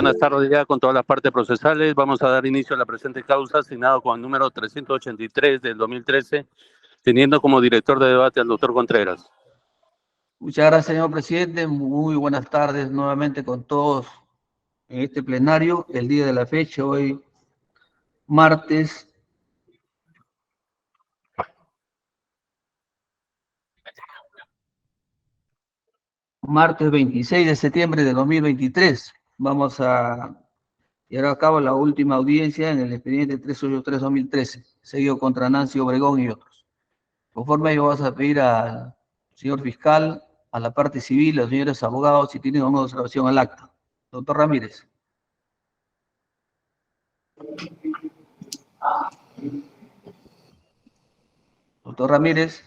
buenas tardes ya con todas las partes procesales. Vamos a dar inicio a la presente causa, asignado con el número 383 del 2013, teniendo como director de debate al doctor Contreras. Muchas gracias, señor presidente. Muy buenas tardes nuevamente con todos en este plenario. El día de la fecha, hoy martes 26 de septiembre de 2023. Vamos a llevar a cabo la última audiencia en el expediente 383-2013, seguido contra Nancy Obregón y otros. Conforme a ello, vamos a pedir al señor fiscal, a la parte civil, a los señores abogados, si tienen alguna observación al acta. Doctor Ramírez. Doctor Ramírez.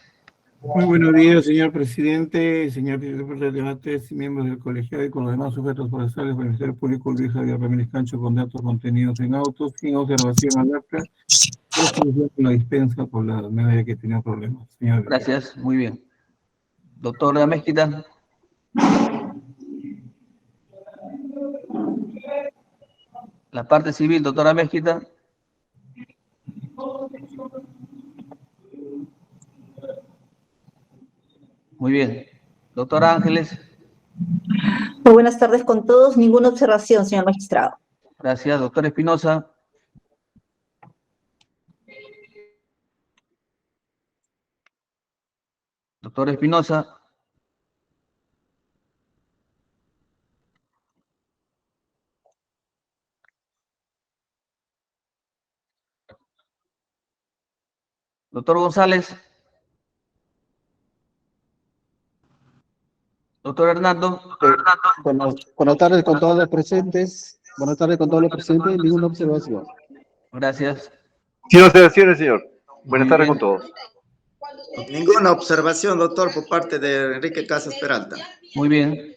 Muy buenos días, señor presidente, señor director del debate, miembros del colegiado y con los demás sujetos procesales del Ministerio Público Luis Javier Ramírez Cancho con datos contenidos en autos, sin observación al acta, la dispensa por la medida que tenía problemas. Señor. Gracias, muy bien. Doctor Amezquita. La parte civil, doctora Mezquita. Muy bien. Doctora Ángeles. Muy buenas tardes con todos. Ninguna observación, señor magistrado. Gracias. Doctor Espinosa. Doctor Espinosa. Doctor González. Doctor Hernando. Buenas tardes con todos los presentes. Buenas tardes con todos los presentes. Ninguna observación. Gracias. Sin observaciones, señor. Buenas tardes con todos. Ninguna observación, doctor, por parte de Enrique Casas Peralta. Muy bien.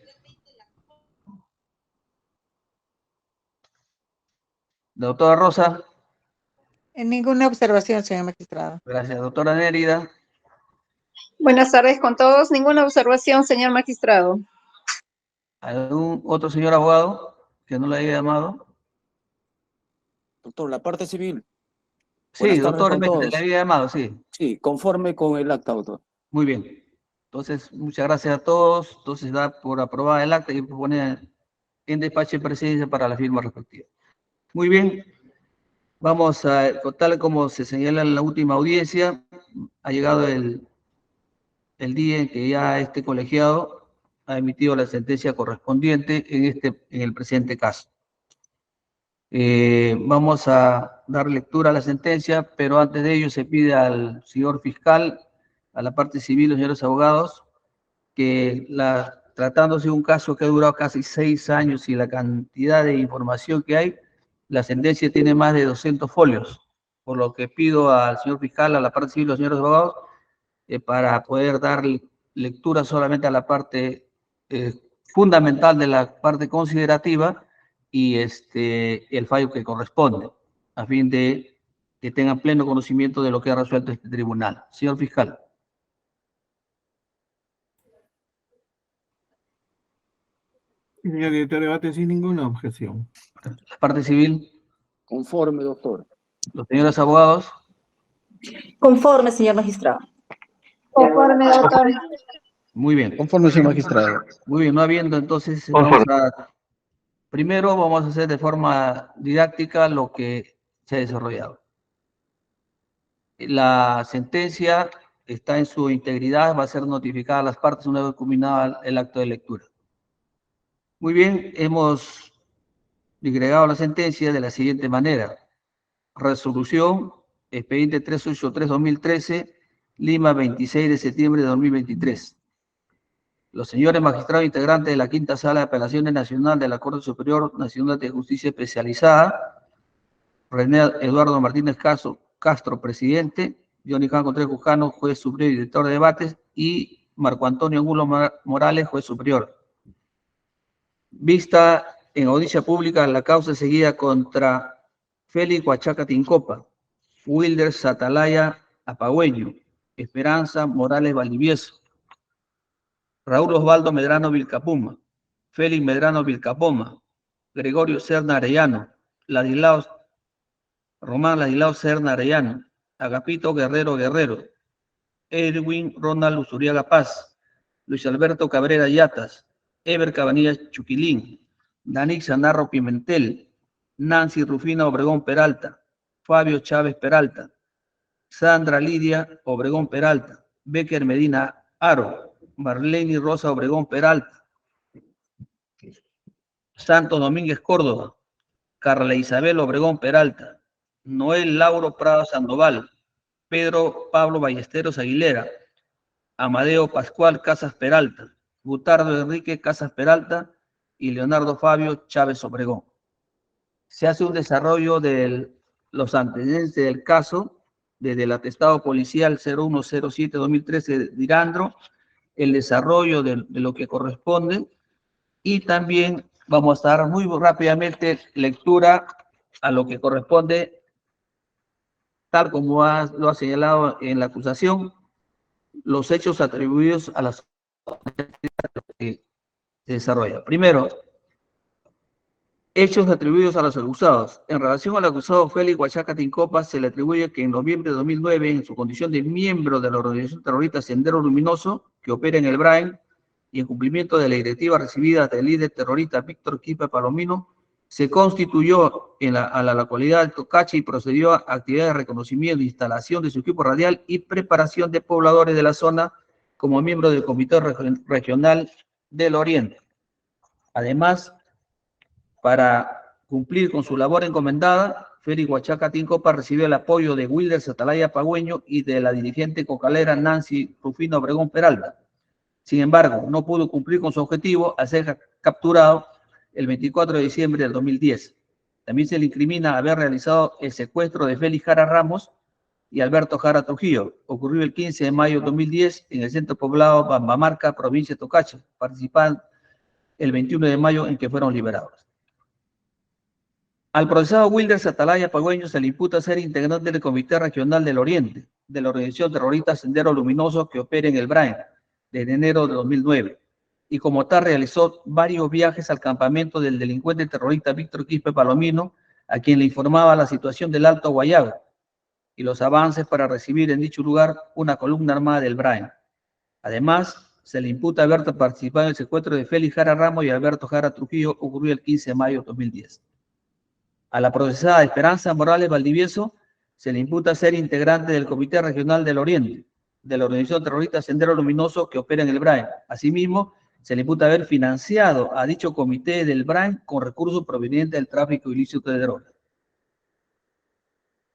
Doctora Rosa. Ninguna observación, señor magistrado. Gracias. Doctora Nérida. Buenas tardes con todos. Ninguna observación, señor magistrado. ¿Algún otro señor abogado que no le haya llamado? Doctor, la parte civil. Sí, doctor, le había llamado, sí. Sí, conforme con el acta, doctor. Muy bien. Entonces, muchas gracias a todos. Entonces, da por aprobada el acta y propone en despacho de presidencia para la firma respectiva. Muy bien. Vamos a, tal como se señala en la última audiencia, ha llegado el día en que ya este colegiado ha emitido la sentencia correspondiente en el presente caso. Vamos a dar lectura a la sentencia, pero antes de ello se pide al señor fiscal, a la parte civil, los señores abogados, que tratándose de un caso que ha durado casi 6 años y la cantidad de información que hay, la sentencia tiene más de 200 folios, por lo que pido al señor fiscal, a la parte civil, los señores abogados, para poder dar lectura solamente a la parte fundamental de la parte considerativa y el fallo que corresponde, a fin de que tengan pleno conocimiento de lo que ha resuelto este tribunal. Señor fiscal. Señor director de debate, sin ninguna objeción. La parte civil. Conforme, doctor. Los señores abogados. Conforme, señor magistrado. Conforme, doctor. Muy bien. Conforme, señor magistrado. Muy bien, no habiendo entonces, primero vamos a hacer de forma didáctica lo que se ha desarrollado. La sentencia está en su integridad, va a ser notificada a las partes una vez culminado el acto de lectura. Muy bien, hemos digregado la sentencia de la siguiente manera. Resolución, expediente 383-2013, Lima, 26 de septiembre de 2023. Los señores magistrados integrantes de la Quinta Sala de Apelaciones Nacional de la Corte Superior Nacional de Justicia Especializada, René Eduardo Martínez Castro, presidente, Johnny Juan Contreras Cujano, juez superior y director de debates, y Marco Antonio Angulo Morales, juez superior. Vista en audiencia pública la causa seguida contra Félix Huachaca Tincopa, Wilder Satalaya Apagüeño, Esperanza Morales Valdivieso, Raúl Osvaldo Medrano Vilcapuma, Félix Medrano Vilcapoma, Gregorio Serna Arellano, Román Ladislao Serna Arellano, Agapito Guerrero Guerrero, Edwin Ronald Usuriaga Paz, Luis Alberto Cabrera Yatas, Eber Cabanillas Chuquilín, Danix Narro Pimentel, Nancy Rufina Obregón Peralta, Fabio Chávez Peralta, Sandra Lidia Obregón Peralta, Becker Medina Aro, Marlene Rosa Obregón Peralta, Santos Domínguez Córdoba, Carla Isabel Obregón Peralta, Noel Lauro Prado Sandoval, Pedro Pablo Ballesteros Aguilera, Amadeo Pascual Casas Peralta, Gutardo Enrique Casas Peralta y Leonardo Fabio Chávez Obregón. Se hace un desarrollo de los antecedentes del caso desde el atestado policial 0107-2013 de Irandro, el desarrollo de lo que corresponde, y también vamos a dar muy rápidamente lectura a lo que corresponde, tal como lo ha señalado en la acusación, los hechos atribuidos a las que se desarrolla. Primero, hechos atribuidos a los acusados. En relación al acusado Félix Huachaca Tincopa, se le atribuye que en noviembre de 2009, en su condición de miembro de la organización terrorista Sendero Luminoso, que opera en el Brain, y en cumplimiento de la directiva recibida del líder terrorista Víctor Quispe Palomino, se constituyó a la localidad de Tocache y procedió a actividades de reconocimiento, instalación de su equipo radial y preparación de pobladores de la zona como miembro del Comité Regional del Oriente. Además, para cumplir con su labor encomendada, Félix Huachaca Tincopa recibió el apoyo de Wilder Satalaya Pagüeño y de la dirigente cocalera Nancy Rufino Obregón Peralta. Sin embargo, no pudo cumplir con su objetivo al ser capturado el 24 de diciembre del 2010. También se le incrimina haber realizado el secuestro de Félix Jara Ramos y Alberto Jara Trujillo. Ocurrió el 15 de mayo de 2010 en el centro poblado Bambamarca, provincia de Tocache. Participan el 21 de mayo en que fueron liberados. Al procesado Wilder Satalaya Pagüeño se le imputa ser integrante del Comité Regional del Oriente, de la organización terrorista Sendero Luminoso que opera en el Brain, desde enero de 2009, y como tal realizó varios viajes al campamento del delincuente terrorista Víctor Quispe Palomino, a quien le informaba la situación del Alto Guayago y los avances para recibir en dicho lugar una columna armada del Brain. Además, se le imputa haber participado en el secuestro de Félix Jara Ramos y Alberto Jara Trujillo, ocurrido el 15 de mayo de 2010. A la procesada Esperanza Morales Valdivieso se le imputa ser integrante del Comité Regional del Oriente, de la organización terrorista Sendero Luminoso que opera en el Brain. Asimismo, se le imputa haber financiado a dicho comité del Brain con recursos provenientes del tráfico ilícito de drogas.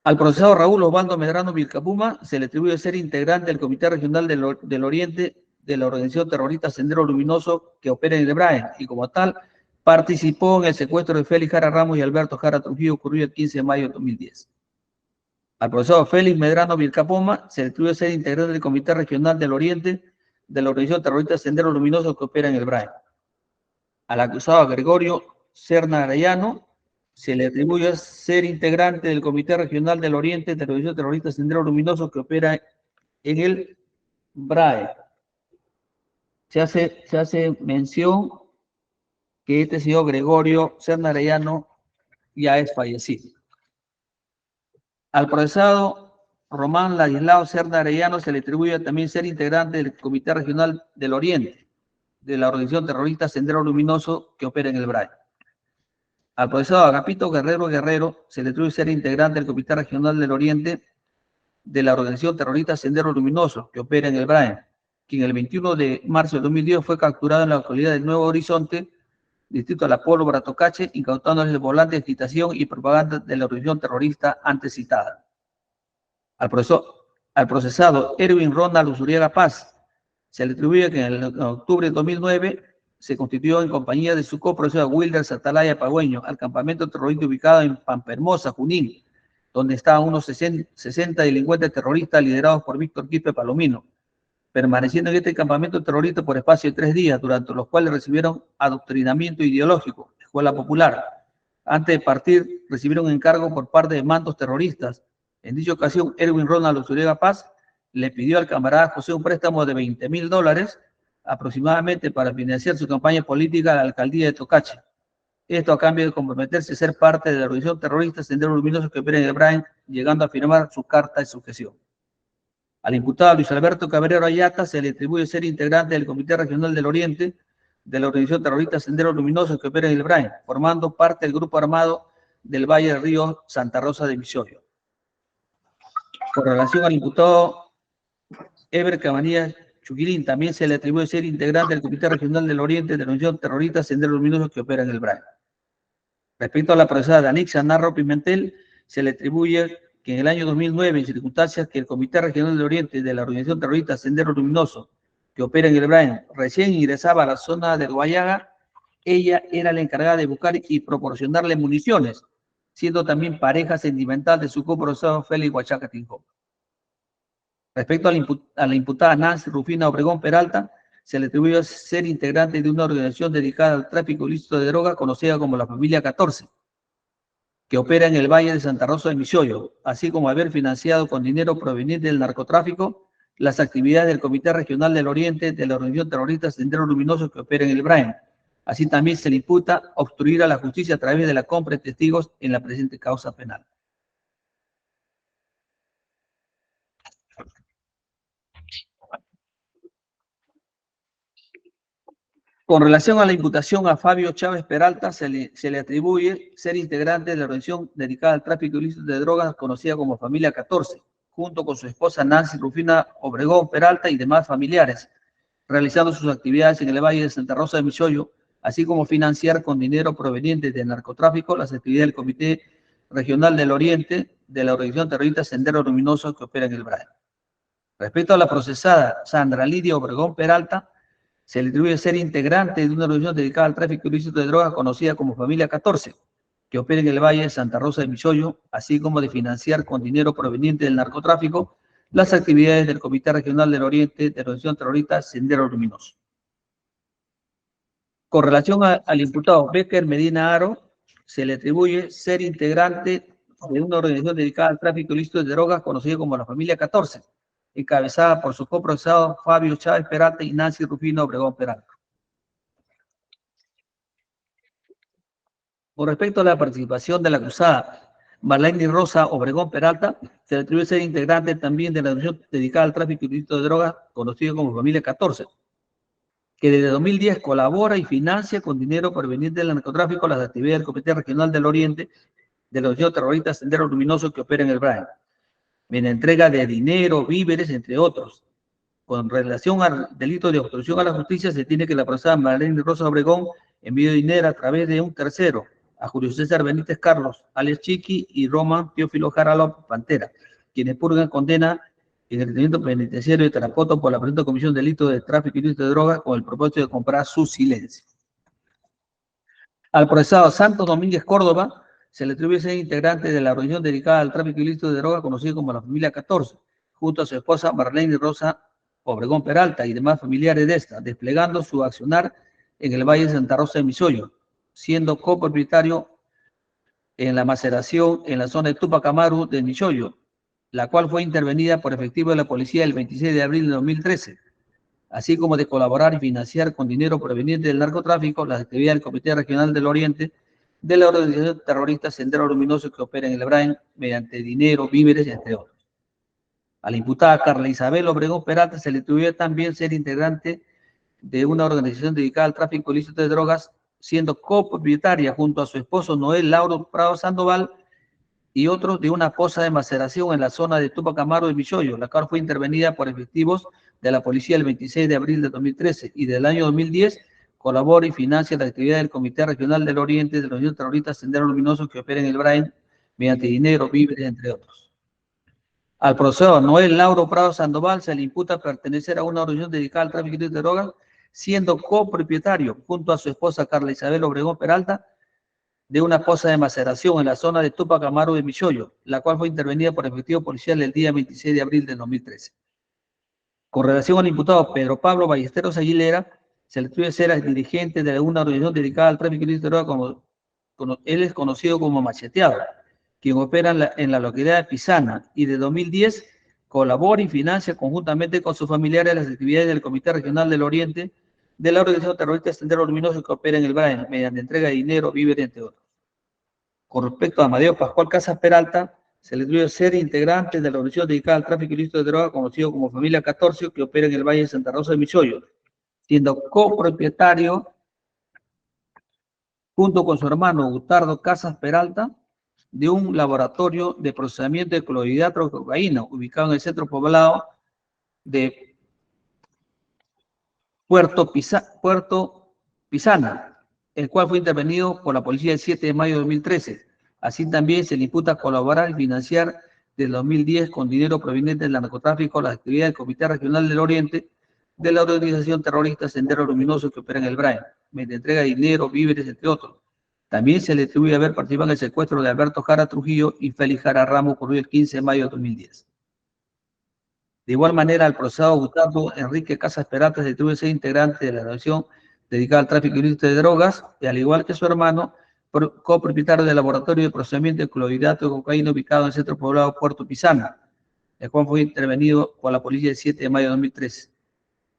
Al procesado Raúl Osvaldo Medrano Vilcapuma se le atribuye ser integrante del Comité Regional del Oriente de la organización terrorista Sendero Luminoso que opera en el Brain y como tal participó en el secuestro de Félix Jara Ramos y Alberto Jara Trujillo ocurrido el 15 de mayo de 2010. Al profesor Félix Medrano Vilcapoma se le atribuye ser integrante del Comité Regional del Oriente de la organización terrorista Sendero Luminoso que opera en el Brain. Al acusado Gregorio Serna Arellano se le atribuye ser integrante del Comité Regional del Oriente de la organización terrorista Sendero Luminoso que opera en el Brain. Se hace mención que este señor Gregorio Serna Arellano ya es fallecido. Al procesado Román Ladislao Serna Arellano se le atribuye también ser integrante del Comité Regional del Oriente, de la organización terrorista Sendero Luminoso que opera en el Brain. Al procesado Agapito Guerrero Guerrero se le atribuye ser integrante del Comité Regional del Oriente, de la organización terrorista Sendero Luminoso que opera en el Brain, quien el 21 de marzo de 2010 fue capturado en la localidad de Nuevo Horizonte, distrito de La Pólvora, Tocache, incautándole el volante de agitación y propaganda de la organización terrorista antes citada. Al procesado Erwin Ronald Usuriaga Paz se le atribuye que en octubre de 2009 se constituyó en compañía de su coprocesado Wilder Satalaya Pagüeño al campamento terrorista ubicado en Pampermosa, Junín, donde estaban unos 60 delincuentes terroristas liderados por Víctor Quispe Palomino, permaneciendo en este campamento terrorista por espacio de 3 días, durante los cuales recibieron adoctrinamiento ideológico, escuela popular. Antes de partir, recibieron encargo por parte de mandos terroristas. En dicha ocasión, Erwin Ronald Usuriaga Paz le pidió al camarada José un préstamo de $20.000 aproximadamente para financiar su campaña política a la alcaldía de Tocache. Esto a cambio de comprometerse a ser parte de la organización terrorista Sendero Luminoso que opera en el Brain, llegando a firmar su carta de sujeción. Al imputado Luis Alberto Cabrero Ayata se le atribuye ser integrante del Comité Regional del Oriente de la organización terrorista Sendero Luminoso que opera en el Brain, formando parte del grupo armado del Valle del Río Santa Rosa de Misioyo. Con relación al imputado Eber Cabanillas Chuquilín, también se le atribuye ser integrante del Comité Regional del Oriente de la organización terrorista Sendero Luminoso que opera en el Brain. Respecto a la procesada de Anixa Narro Pimentel, se le atribuye que en el año 2009, en circunstancias que el Comité Regional del Oriente de la organización terrorista Sendero Luminoso que opera en el Brain recién ingresaba a la zona de Guayaga, ella era la encargada de buscar y proporcionarle municiones, siendo también pareja sentimental de su coprocesado Félix Huachaca Tinjó. Respecto a la imputada Nancy Rufina Obregón Peralta, se le atribuyó ser integrante de una organización dedicada al tráfico ilícito de drogas conocida como la Familia 14, que opera en el Valle de Santa Rosa de Misioyo, así como haber financiado con dinero proveniente del narcotráfico las actividades del Comité Regional del Oriente de la organización terrorista Sendero Luminoso que opera en el Brain. Así también se le imputa obstruir a la justicia a través de la compra de testigos en la presente causa penal. Con relación a la imputación a Fabio Chávez Peralta, se le atribuye ser integrante de la organización dedicada al tráfico ilícito de drogas conocida como Familia 14, junto con su esposa Nancy Rufina Obregón Peralta y demás familiares, realizando sus actividades en el Valle de Santa Rosa de Misioyo, así como financiar con dinero proveniente del narcotráfico las actividades del Comité Regional del Oriente de la organización terrorista Sendero Luminoso que opera en el Brain. Respecto a la procesada Sandra Lidia Obregón Peralta, se le atribuye ser integrante de una organización dedicada al tráfico ilícito de drogas conocida como Familia 14, que opera en el Valle de Santa Rosa de Misioyo, así como de financiar con dinero proveniente del narcotráfico las actividades del Comité Regional del Oriente de la organización terrorista Sendero Luminoso. Con relación al imputado Becker Medina Aro, se le atribuye ser integrante de una organización dedicada al tráfico ilícito de drogas conocida como la Familia 14, encabezada por su coprocesado Fabio Chávez Peralta y Nancy Rufino Obregón Peralta. Con respecto a la participación de la acusada Marlene Rosa Obregón Peralta, se le atribuye ser integrante también de la organización dedicada al tráfico ilícito de drogas conocida como Familia 14, que desde 2010 colabora y financia con dinero proveniente del narcotráfico las actividades del Comité Regional del Oriente de la organización terrorista Sendero Luminoso que opera en el Brain, en entrega de dinero, víveres, entre otros. Con relación al delito de obstrucción a la justicia, se tiene que la procesada Marlene Rosa Obregón envió dinero a través de un tercero, a Julio César Benítez Carlos, Alex Chiqui y Roman Teófilo Jara López Pantera, quienes purgan condena en el detenimiento penitenciario de Tarapoto por la presunta comisión de delito de tráfico ilícito de drogas con el propósito de comprar su silencio. Al procesado Santos Domínguez Córdoba, se le atribuye ser integrante de la organización dedicada al tráfico ilícito de drogas conocida como la Familia 14, junto a su esposa Marlene Rosa Obregón Peralta y demás familiares de esta, desplegando su accionar en el Valle de Santa Rosa de Misioyo, siendo copropietario en la maceración en la zona de Tupac Amaru de Misioyo, la cual fue intervenida por efectivo de la policía el 26 de abril de 2013, así como de colaborar y financiar con dinero proveniente del narcotráfico las actividades del Comité Regional del Oriente de la organización terrorista Sendero Luminoso que opera en el Brain mediante dinero, víveres, entre otros. A la imputada Carla Isabel Obregón Peralta se le atribuye también ser integrante de una organización dedicada al tráfico ilícito de drogas, siendo copropietaria junto a su esposo Noel Lauro Prado Sandoval y otros de una poza de maceración en la zona de Tupac Amaru de Misioyo, la cual fue intervenida por efectivos de la policía el 26 de abril de 2013 y del año 2010 colabora y financia la actividad del Comité Regional del Oriente de la Unión Terrorista Sendero Luminoso que opera en el Brain mediante dinero, víveres, entre otros. Al procesado Noel Lauro Prado Sandoval se le imputa pertenecer a una organización dedicada al tráfico de drogas, siendo copropietario junto a su esposa Carla Isabel Obregón Peralta de una poza de maceración en la zona de Tupac Amaru de Misioyo, la cual fue intervenida por efectivo policial el día 26 de abril de 2013. Con relación al imputado Pedro Pablo Ballesteros Aguilera, se le atribuye ser el dirigente de una organización dedicada al tráfico ilícito de drogas, él es conocido como Macheteado, quien opera en la localidad de Pisana, y de 2010 colabora y financia conjuntamente con sus familiares las actividades del Comité Regional del Oriente de la organización terrorista Sendero Luminoso que opera en el Brain, mediante entrega de dinero, víveres, entre otros. Con respecto a Amadeo Pascual Casas Peralta, se le atribuye ser integrante de la organización dedicada al tráfico ilícito de droga, conocido como Familia 14, que opera en el Valle de Santa Rosa de Michoyo, siendo copropietario, junto con su hermano Gutardo Casas Peralta, de un laboratorio de procesamiento de clorhidrato de cocaína, ubicado en el centro poblado de Puerto Pisana, el cual fue intervenido por la policía el 7 de mayo de 2013. Así también se le imputa colaborar y financiar desde 2010 con dinero proveniente del narcotráfico las actividades del Comité Regional del Oriente de la organización terrorista Sendero Luminoso que opera en el Brain, mediante entrega de dinero, víveres, entre otros. También se le atribuye haber participado en el secuestro de Alberto Jara Trujillo y Félix Jara Ramos, ocurrido el 15 de mayo de 2010. De igual manera, al procesado Gustavo Enrique Casas Peralta se le atribuye ser integrante de la organización dedicada al tráfico ilícito de drogas, y al igual que su hermano, copropietario del laboratorio de procesamiento de clorhidrato de cocaína ubicado en el centro poblado Puerto Pisana, el cual fue intervenido por la policía el 7 de mayo de 2013.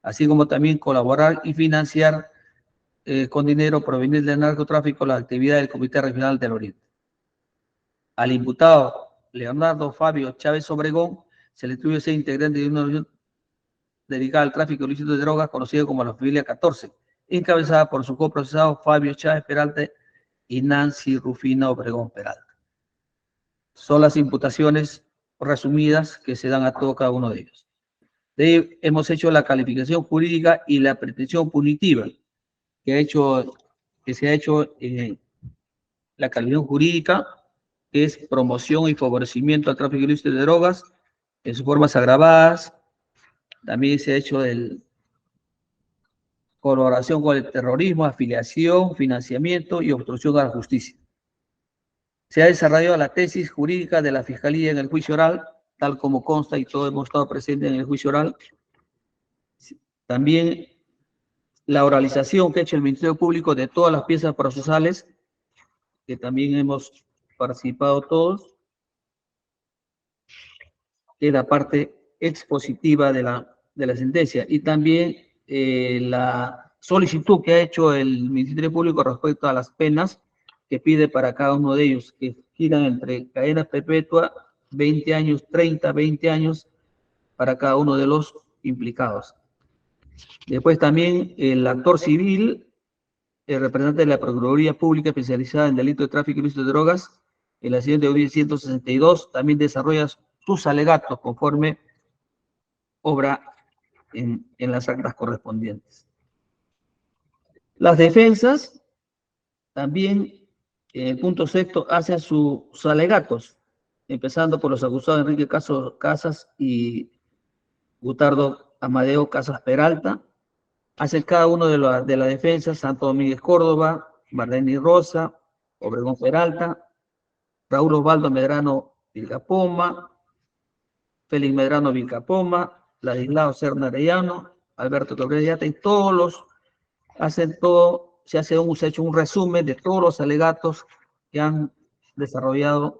Así como también colaborar y financiar con dinero proveniente del narcotráfico las actividades del Comité Regional del Oriente. Al imputado Leonardo Fabio Chávez Obregón se le atribuye ser integrante de una organización dedicada al tráfico ilícito de drogas conocida como la Familia 14, encabezada por su coprocesado Fabio Chávez Peralta y Nancy Rufina Obregón Peralta. Son las imputaciones resumidas que se dan a todo cada uno de ellos. De ahí hemos hecho la calificación jurídica y la pretensión punitiva que se ha hecho en la calificación jurídica, que es promoción y favorecimiento al tráfico ilícito de drogas en sus formas agravadas. También se ha hecho colaboración con el terrorismo, afiliación, financiamiento y obstrucción a la justicia. Se ha desarrollado la tesis jurídica de la Fiscalía en el juicio oral, tal como consta y todos hemos estado presentes en el juicio oral. También la oralización que ha hecho el Ministerio Público de todas las piezas procesales, que también hemos participado todos, que es la parte expositiva de la sentencia, y también la solicitud que ha hecho el Ministerio Público respecto a las penas que pide para cada uno de ellos, que giran entre cadena perpetua, 20 años, 30, 20 años, para cada uno de los implicados. Después también el actor civil, el representante de la Procuraduría Pública especializada en delito de tráfico ilícito de drogas, en la siguiente de 162, también desarrolla sus alegatos conforme obra en las actas correspondientes. Las defensas también, en el punto sexto, hacen sus alegatos, empezando por los acusados Enrique Casas y Gutardo Amadeo Casas Peralta. Hacen cada uno de la defensa: Santo Domínguez Córdoba, Marlene Rosa, Obregón Peralta, Raúl Osvaldo Medrano Vilcapoma, Félix Medrano Vilcapoma, Ladislao Serna Arellano, Alberto Cabrera, y todos se ha hecho un resumen de todos los alegatos que han desarrollado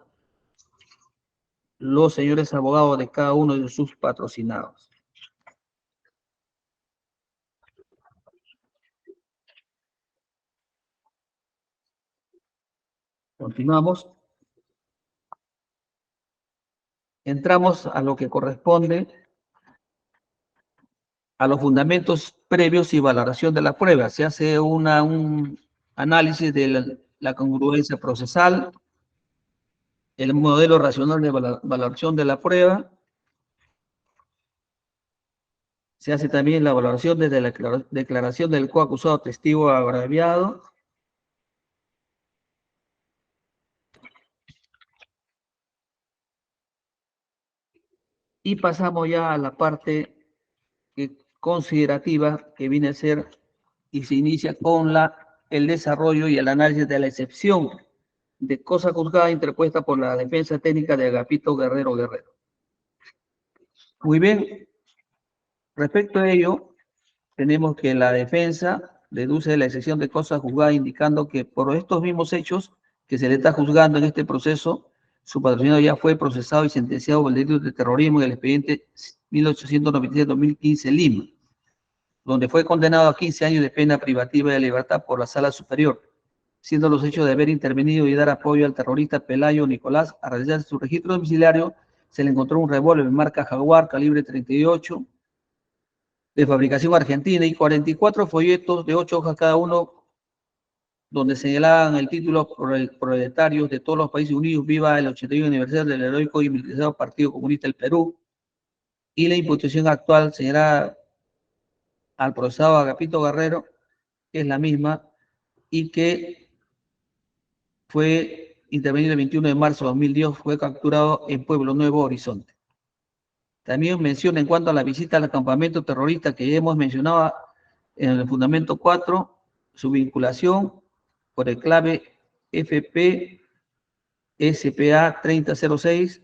los señores abogados de cada uno de sus patrocinados. Continuamos. Entramos a lo que corresponde a los fundamentos previos y valoración de la prueba. Se hace un análisis de la congruencia procesal, el modelo racional de valoración de la prueba. Se hace también la valoración desde la declaración del coacusado testigo agraviado. Y pasamos ya a la parte considerativa, que viene a ser y se inicia con el desarrollo y el análisis de la excepción de cosa juzgada interpuesta por la defensa técnica de Agapito Guerrero. Muy bien. Respecto a ello, tenemos que la defensa deduce de la excepción de cosa juzgada, indicando que por estos mismos hechos que se le está juzgando en este proceso, su patrocinador ya fue procesado y sentenciado por el delito de terrorismo en el expediente 1897-2015 Lima. donde fue condenado a 15 años de pena privativa de libertad por la Sala Superior, siendo los hechos de haber intervenido y dar apoyo al terrorista Pelayo Nicolás. A realizar su registro domiciliario, se le encontró un revólver marca Jaguar, calibre 38, de fabricación argentina, y 44 folletos de 8 hojas cada uno, donde señalaban el título proletarios de todos los países unidos, viva el 81 aniversario del heroico y militarizado Partido Comunista del Perú, y la imputación actual señalada al procesado Agapito Guerrero, que es la misma, y que fue intervenido el 21 de marzo de 2010, fue capturado en Pueblo Nuevo, Horizonte. También menciona en cuanto a la visita al campamento terrorista que ya hemos mencionado en el fundamento 4, su vinculación por el clave FP SPA 3006,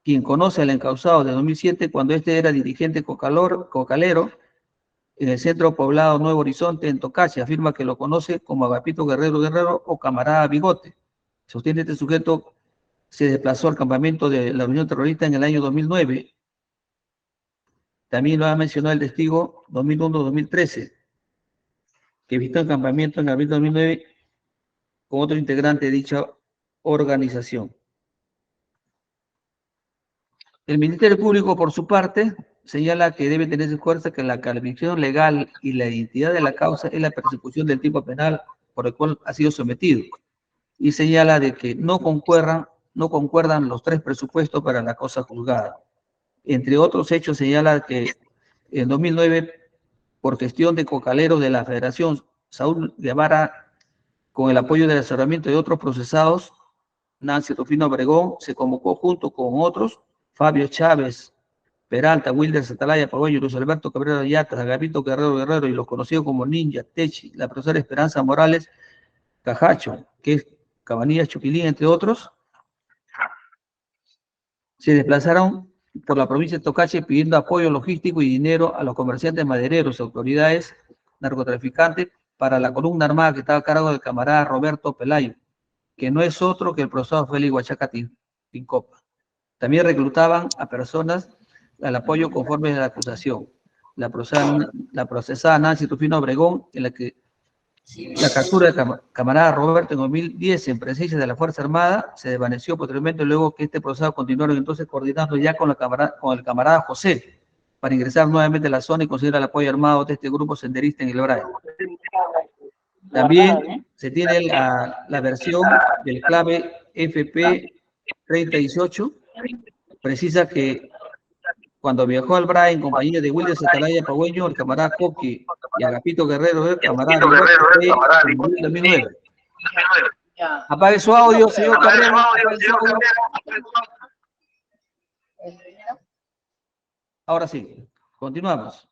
quien conoce al encausado de 2007 cuando este era dirigente cocalero en el centro poblado Nuevo Horizonte, en Tocache. Afirma que lo conoce como Agapito Guerrero o camarada Bigote. Sostiene este sujeto se desplazó al campamento de la Unión Terrorista en el año 2009. También lo ha mencionado el testigo 2001-2013, que visitó el campamento en abril de 2009 con otro integrante de dicha organización. El Ministerio Público, por su parte, señala que debe tenerse fuerza que la calificación legal y la identidad de la causa es la persecución del tipo penal por el cual ha sido sometido, y señala de que no concuerdan los 3 presupuestos para la causa juzgada. Entre otros hechos, señala que en 2009, por gestión de cocaleros de la Federación, Saúl Guevara, con el apoyo del asesoramiento de otros procesados, Nancy Rufino Obregón, se convocó junto con otros, Fabio Chávez Peralta, Wilder Satalaya Pagüeño, Luis Alberto Cabrera Yatas, Agapito Guerrero y los conocidos como Ninja, Techi, la profesora Esperanza Morales Cajacho, que es Cabanillas Chuquilín, entre otros, se desplazaron por la provincia de Tocache pidiendo apoyo logístico y dinero a los comerciantes madereros, autoridades, narcotraficantes, para la columna armada que estaba a cargo del camarada Roberto Pelayo, que no es otro que el profesor Félix Huachaca Tincopa. También reclutaban a personas al apoyo conforme a la acusación. La procesada Nancy Rufino Obregón, en la que la captura del camarada Roberto en 2010 en presencia de la Fuerza Armada se desvaneció posteriormente, luego que este procesado continuaron entonces coordinando ya con el camarada José para ingresar nuevamente a la zona y conseguir el apoyo armado de este grupo senderista en el Braille. También se tiene la versión del clave FP 3018, precisa que cuando viajó al Braille en compañía de Wilder Satalaya Pagüeño, el camarada Coqui y Agapito Guerrero, el camarada en 2009. Apague su audio, señor Cabrera. Ahora sí, continuamos.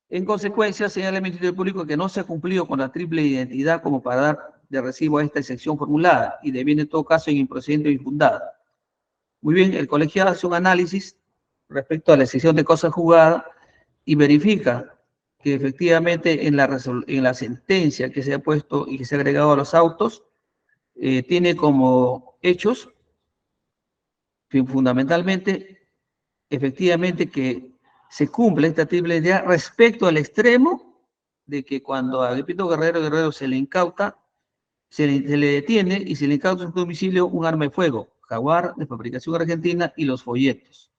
En consecuencia, señala el Ministerio Público que no se ha cumplido con la triple identidad como para dar de recibo a esta excepción formulada y deviene en todo caso en improcedente o infundada. Muy bien, el colegiado hace un análisis respecto a la excepción de causa juzgada y verifica que efectivamente en la sentencia que se ha puesto y que se ha agregado a los autos, tiene como hechos fundamentalmente, efectivamente, que se cumple esta triple identidad respecto al extremo de que cuando a Agapito Guerrero se le incauta, se le detiene y se le incauta en su domicilio un arma de fuego, Jaguar de fabricación argentina, y los folletos.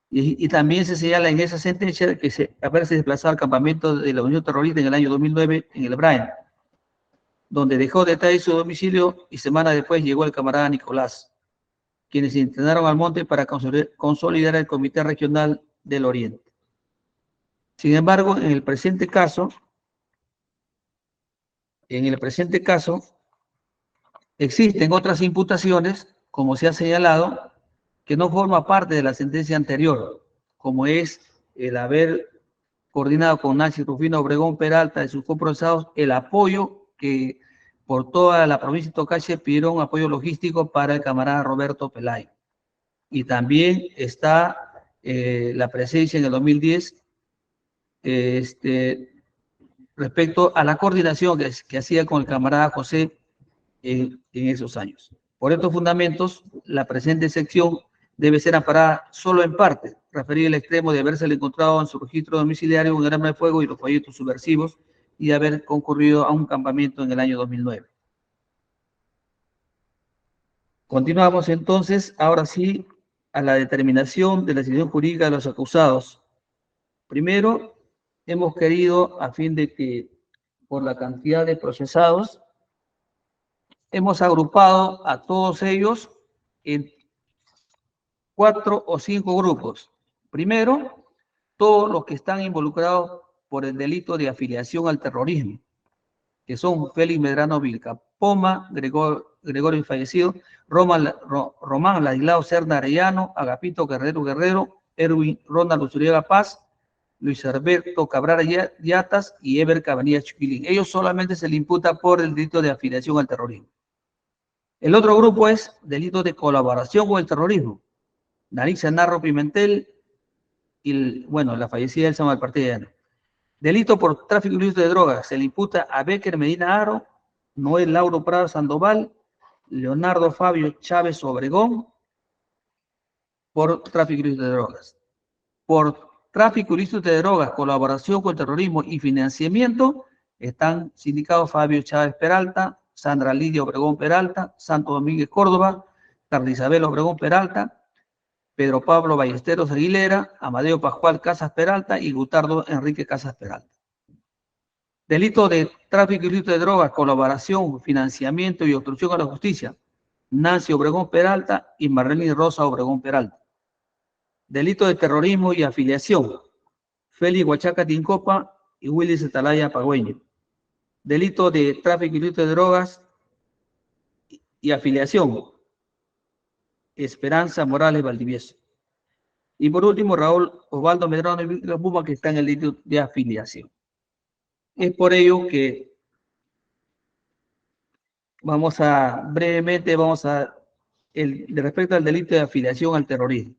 Y también se señala en esa sentencia que se haberse desplazado al campamento de la Unión Terrorista en el año 2009 en el Braille, donde dejó detalles su domicilio y semana después llegó el camarada Nicolás, quienes se internaron al monte para consolidar el Comité Regional del Oriente. Sin embargo, en el presente caso, existen otras imputaciones, como se ha señalado, que no forma parte de la sentencia anterior, como es el haber coordinado con Nancy Rufino Obregón Peralta y sus coprocesados el apoyo que por toda la provincia de Tocache pidieron apoyo logístico para el camarada Roberto Pelayo. Y también está la presencia en el 2010 respecto a la coordinación que hacía con el camarada José en esos años. Por estos fundamentos, la presente sección debe ser amparada solo en parte, referido al extremo de haberse encontrado en su registro domiciliario un arma de fuego y los folletos subversivos y de haber concurrido a un campamento en el año 2009. Continuamos entonces, ahora sí, a la determinación de la situación jurídica de los acusados. Primero, hemos querido, a fin de que por la cantidad de procesados, hemos agrupado a todos ellos en 4 o 5 grupos. Primero, todos los que están involucrados por el delito de afiliación al terrorismo, que son Félix Medrano Vilcapoma, Gregorio Fallecido, Román Ladislao Serna Arellano, Agapito Guerrero, Erwin Ronald Usuriaga Paz, Luis Alberto Cabrera Yatas y Eber Cabanilla Chiquilín. Ellos solamente se le imputa por el delito de afiliación al terrorismo. El otro grupo es delito de colaboración con el terrorismo. Narixa Narro Pimentel y, la fallecida Elsa Malpartida. Delito por tráfico ilícito de drogas. Se le imputa a Becker Medina Aro, Noel Lauro Prado Sandoval, Leonardo Fabio Chávez Obregón, por tráfico ilícito de drogas. Por tráfico ilícito de drogas, colaboración con el terrorismo y financiamiento, están sindicados Fabio Chávez Peralta, Sandra Lidia Obregón Peralta, Santo Domínguez Córdoba, Carla Isabel Obregón Peralta, Pedro Pablo Ballesteros Aguilera, Amadeo Pascual Casas Peralta y Gutardo Enrique Casas Peralta. Delito de tráfico ilícito de drogas, colaboración, financiamiento y obstrucción a la justicia, Nancy Obregón Peralta y Marlene Rosa Obregón Peralta. Delito de terrorismo y afiliación, Félix Huachaca Tincopa y Willis Atalaya Pagüeño. Delito de tráfico ilícito de drogas y afiliación, Esperanza Morales Valdivieso. Y por último, Raúl Osvaldo Medrano y Víctor Puma, que está en el delito de afiliación. Es por ello que brevemente respecto al delito de afiliación al terrorismo.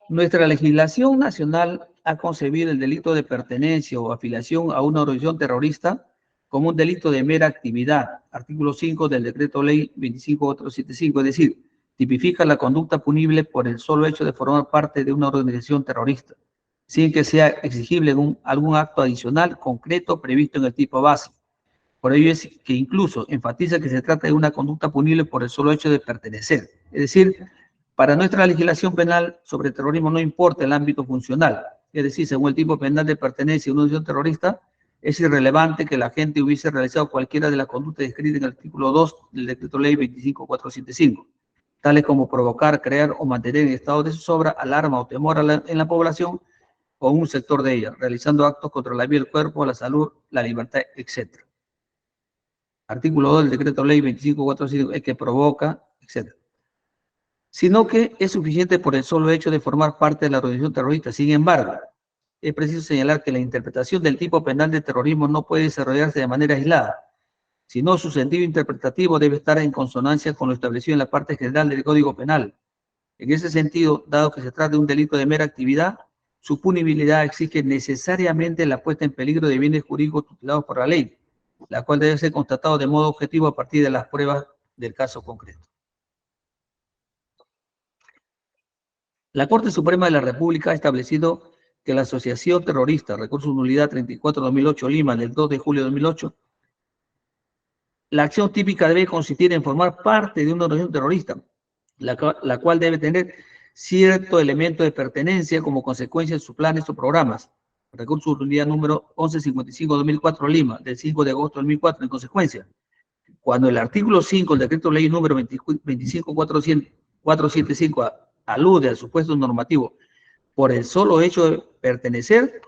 Nuestra legislación nacional ha concebido el delito de pertenencia o afiliación a una organización terrorista como un delito de mera actividad, artículo 5 del decreto ley 25475, es decir, tipifica la conducta punible por el solo hecho de formar parte de una organización terrorista, sin que sea exigible algún acto adicional concreto previsto en el tipo base. Por ello es que incluso enfatiza que se trata de una conducta punible por el solo hecho de pertenecer. Es decir, para nuestra legislación penal sobre terrorismo no importa el ámbito funcional, es decir, según el tipo penal de pertenencia a una organización terrorista, es irrelevante que la gente hubiese realizado cualquiera de las conductas descritas en el artículo 2 del decreto ley 25475, tales como provocar, crear o mantener en estado de zozobra, alarma o temor en la población o un sector de ella, realizando actos contra la vida del cuerpo, la salud, la libertad, etc. Artículo 2 del decreto ley 25475, es que provoca, etc. Sino que es suficiente por el solo hecho de formar parte de la organización terrorista. Sin embargo, es preciso señalar que la interpretación del tipo penal de terrorismo no puede desarrollarse de manera aislada, sino su sentido interpretativo debe estar en consonancia con lo establecido en la parte general del Código Penal. En ese sentido, dado que se trata de un delito de mera actividad, su punibilidad exige necesariamente la puesta en peligro de bienes jurídicos tutelados por la ley, la cual debe ser constatado de modo objetivo a partir de las pruebas del caso concreto. La Corte Suprema de la República ha establecido que la asociación terrorista, recurso nulidad 34-2008 Lima, del 2 de julio de 2008, la acción típica debe consistir en formar parte de una organización terrorista, la cual debe tener cierto elemento de pertenencia como consecuencia de sus planes o programas. Recurso nulidad número 1155-2004 Lima, del 5 de agosto de 2004, en consecuencia. Cuando el artículo 5 del decreto ley número 25475 alude al supuesto normativo por el solo hecho de pertenecer,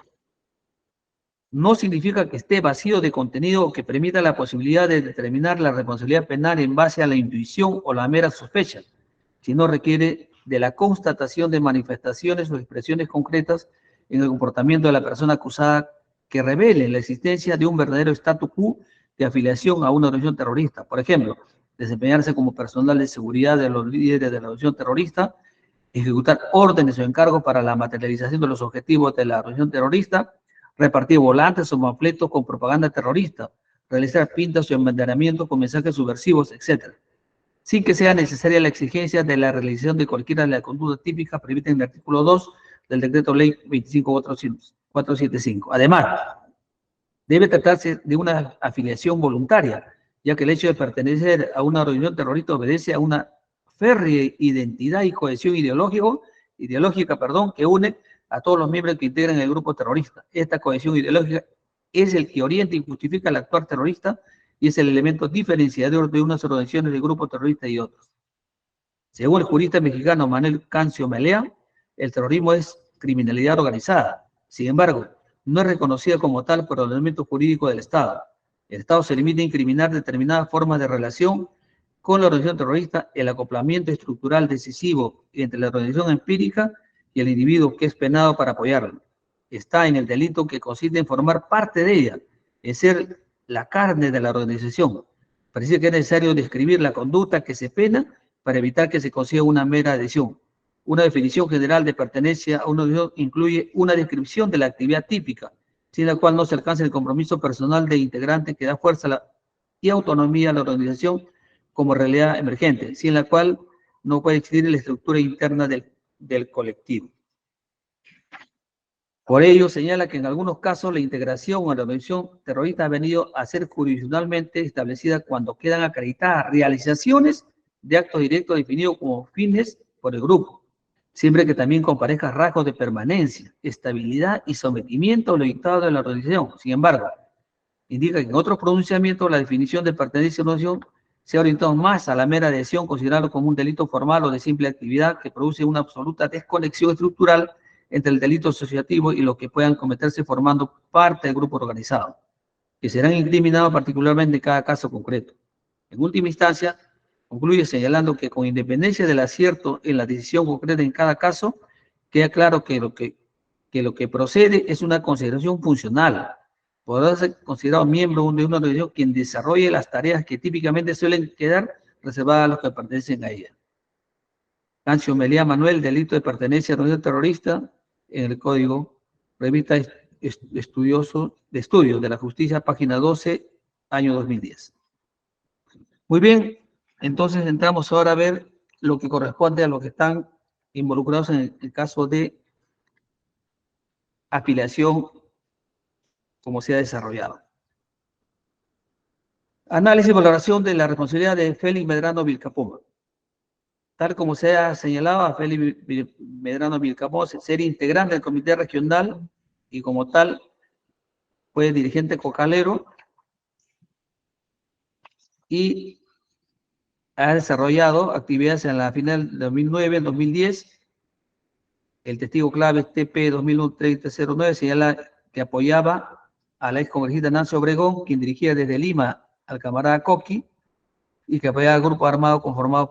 no significa que esté vacío de contenido o que permita la posibilidad de determinar la responsabilidad penal en base a la intuición o la mera sospecha, sino requiere de la constatación de manifestaciones o expresiones concretas en el comportamiento de la persona acusada que revelen la existencia de un verdadero statu quo de afiliación a una organización terrorista. Por ejemplo, desempeñarse como personal de seguridad de los líderes de la organización terrorista, ejecutar órdenes o encargos para la materialización de los objetivos de la organización terrorista, repartir volantes o panfletos con propaganda terrorista, realizar pintas o enbanderamientos con mensajes subversivos, etc. sin que sea necesaria la exigencia de la realización de cualquiera de las conductas típicas previstas en el artículo 2 del Decreto Ley 25.475. Además, debe tratarse de una afiliación voluntaria, ya que el hecho de pertenecer a una organización terrorista obedece a una férrea identidad y cohesión ideológica, que une a todos los miembros que integran el grupo terrorista. Esta cohesión ideológica es el que orienta y justifica el actuar terrorista y es el elemento diferenciador de unas organizaciones del grupo terrorista y otros. Según el jurista mexicano Manuel Cancio Melea, el terrorismo es criminalidad organizada. Sin embargo, no es reconocida como tal por el ordenamiento jurídico del Estado. El Estado se limita a incriminar determinadas formas de relación con la organización terrorista, el acoplamiento estructural decisivo entre la organización empírica y el individuo que es penado para apoyarlo. Está en el delito que consiste en formar parte de ella, en ser la carne de la organización. Parece que es necesario describir la conducta que se pena para evitar que se consiga una mera adhesión. Una definición general de pertenencia a una organización incluye una descripción de la actividad típica, sin la cual no se alcanza el compromiso personal de integrante que da fuerza y autonomía a la organización como realidad emergente, sin la cual no puede existir la estructura interna del colectivo. Por ello, señala que en algunos casos la integración a la organización terrorista ha venido a ser jurisdiccionalmente establecida cuando quedan acreditadas realizaciones de actos directos definidos como fines por el grupo, siempre que también comparezca rasgos de permanencia, estabilidad y sometimiento a los dictados de la organización. Sin embargo, indica que en otros pronunciamientos la definición de pertenencia a una organización se ha orientado más a la mera adhesión, considerado como un delito formal o de simple actividad que produce una absoluta desconexión estructural entre el delito asociativo y lo que puedan cometerse formando parte del grupo organizado, que serán incriminados particularmente en cada caso concreto. En última instancia, concluye señalando que con independencia del acierto en la decisión concreta en cada caso, queda claro que lo que procede es una consideración funcional. Podrá ser considerado miembro de una organización quien desarrolle las tareas que típicamente suelen quedar reservadas a los que pertenecen a ella. Cancio Melea Manuel, delito de pertenencia a organización terrorista, en el Código, revista de Estudios de la Justicia, página 12, año 2010. Muy bien, entonces entramos ahora a ver lo que corresponde a los que están involucrados en el caso de afiliación, como se ha desarrollado. Análisis y valoración de la responsabilidad de Félix Medrano Vilcapoma. Tal como se ha señalado, a Félix Medrano Vilcapoma ser integrante del Comité Regional y como tal fue dirigente cocalero y ha desarrollado actividades en la final de 2009, en 2010. El testigo clave TP 2001-3009 señala que apoyaba a la excongresista Nancy Obregón, quien dirigía desde Lima al camarada Coqui, y que apoyaba al grupo armado conformado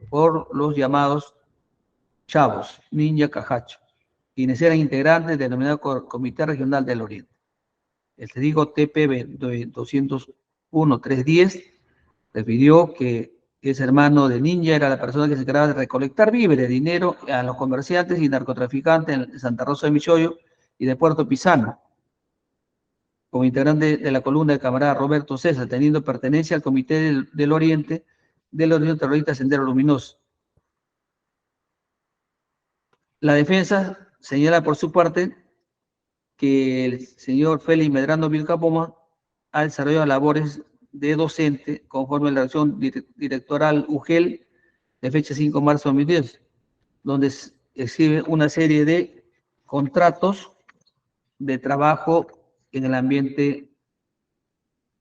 por los llamados chavos, Ninja Cajacho, quienes eran integrantes del denominado Comité Regional del Oriente. El testigo TP 201-310 refirió que ese hermano de Ninja era la persona que se encargaba de recolectar víveres, dinero a los comerciantes y narcotraficantes en Santa Rosa de Michoyo y de Puerto Pisano, como integrante de la columna del camarada Roberto César, teniendo pertenencia al Comité del Oriente de la Organización Terrorista Sendero Luminoso. La defensa señala por su parte que el señor Félix Medrano Vilcapoma ha desarrollado labores de docente conforme a la acción directoral UGEL de fecha 5 de marzo de 2010, donde exhibe una serie de contratos de trabajo en el ambiente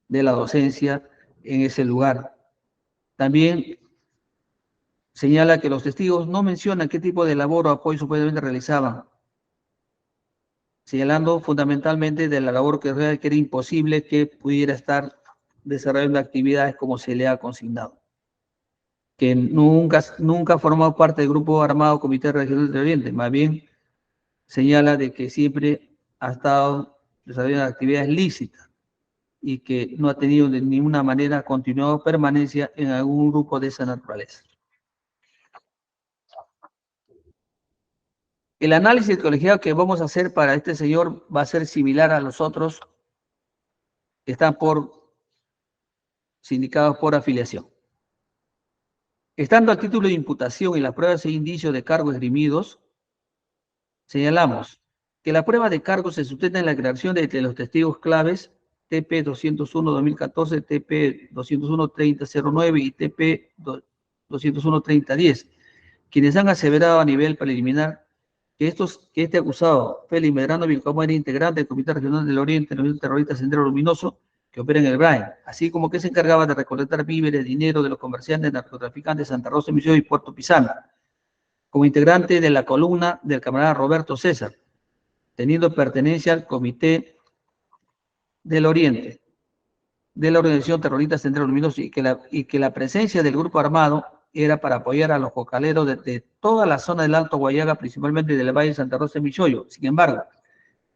de la docencia en ese lugar. También señala que los testigos no mencionan qué tipo de labor o apoyo supuestamente realizaban, señalando fundamentalmente de la labor que era imposible que pudiera estar desarrollando actividades como se le ha consignado, que nunca ha formado parte del grupo armado Comité Regional del Oriente, más bien señala de que siempre ha estado desarrollando actividades lícitas y que no ha tenido de ninguna manera continuado permanencia en algún grupo de esa naturaleza. El análisis colegiado que vamos a hacer para este señor va a ser similar a los otros que están sindicados por afiliación. Estando al título de imputación y las pruebas e indicios de cargos esgrimidos, señalamos que la prueba de cargos se sustenta en la creación de los testigos claves TP 201-2014, TP 201-3009 y TP 201-3010, quienes han aseverado a nivel preliminar que este acusado, Félix Medrano Vilcamo, era integrante del Comité Regional del Oriente, el terrorista Sendero Luminoso, que opera en el Brain, así como que se encargaba de recolectar víveres, dinero de los comerciantes, narcotraficantes de Santa Rosa de Misiones y Puerto Pisana, como integrante de la columna del camarada Roberto César, teniendo pertenencia al Comité del Oriente, de la organización terrorista Sendero Luminoso, y que la presencia del grupo armado era para apoyar a los cocaleros de toda la zona del Alto Guayaga, principalmente del Valle de Santa Rosa de Michoyo. Sin embargo,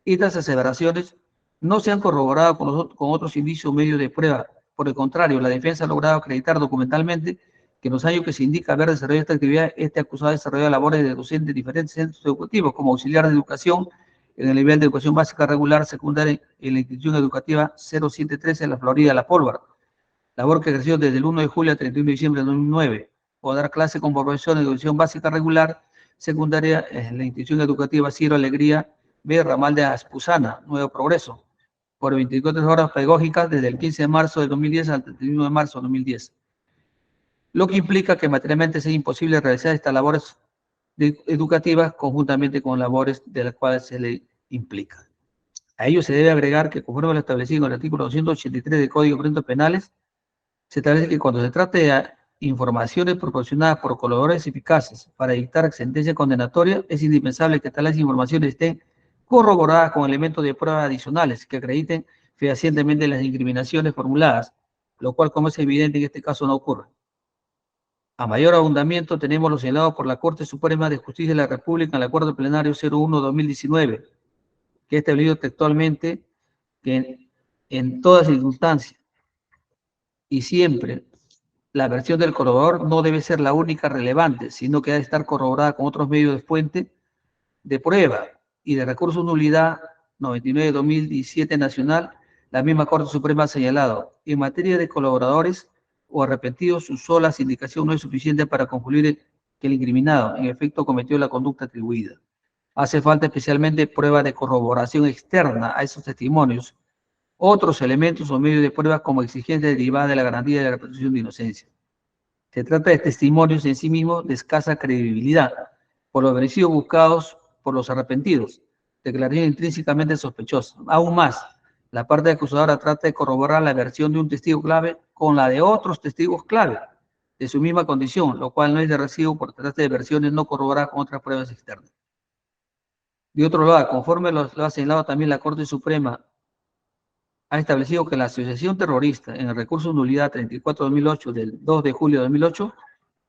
estas aseveraciones no se han corroborado con otros indicios o medios de prueba. Por el contrario, la defensa ha logrado acreditar documentalmente que en los años que se indica haber desarrollado esta actividad, este acusado ha desarrollado labores de docente en diferentes centros educativos, como auxiliar de educación en el nivel de educación básica regular secundaria en la institución educativa 0713 en la Florida, La Pólvora, labor que ejerció desde el 1 de julio al 31 de diciembre de 2009, o dar clase con profesión de educación básica regular secundaria en la institución educativa Ciro Alegría B. Ramal de Aspuzana, Nuevo Progreso, por 24 horas pedagógicas desde el 15 de marzo de 2010 al 31 de marzo de 2010. Lo que implica que materialmente sea imposible realizar estas labores educativas conjuntamente con labores de las cuales se le implica. A ello se debe agregar que, conforme a lo establecido en el artículo 283 del Código de Procedimientos Penales, se establece que cuando se trate de informaciones proporcionadas por colaboradores eficaces para dictar sentencia condenatoria, es indispensable que tales informaciones estén corroboradas con elementos de prueba adicionales que acrediten fehacientemente las incriminaciones formuladas, lo cual, como es evidente, en este caso no ocurre. A mayor abundamiento tenemos lo señalado por la Corte Suprema de Justicia de la República en el Acuerdo Plenario 01-2019, que ha establecido textualmente que en todas circunstancias y siempre la versión del colaborador no debe ser la única relevante, sino que debe estar corroborada con otros medios de fuente de prueba y de recurso de nulidad 99-2017 nacional. La misma Corte Suprema ha señalado, en materia de colaboradores o arrepentidos, su sola indicación no es suficiente para concluir que el incriminado en efecto cometió la conducta atribuida. Hace falta especialmente prueba de corroboración externa a esos testimonios, otros elementos o medios de prueba como exigencia derivada de la garantía de la presunción de inocencia. Se trata de testimonios en sí mismos de escasa credibilidad, por los beneficios buscados por los arrepentidos, declaración intrínsecamente sospechosa. Aún más, la parte acusadora trata de corroborar la versión de un testigo clave con la de otros testigos clave de su misma condición, lo cual no es de recibo por tratarse de versiones no corroboradas con otras pruebas externas. De otro lado, conforme lo ha señalado también la Corte Suprema, ha establecido que la asociación terrorista en el recurso de nulidad 34-2008 del 2 de julio de 2008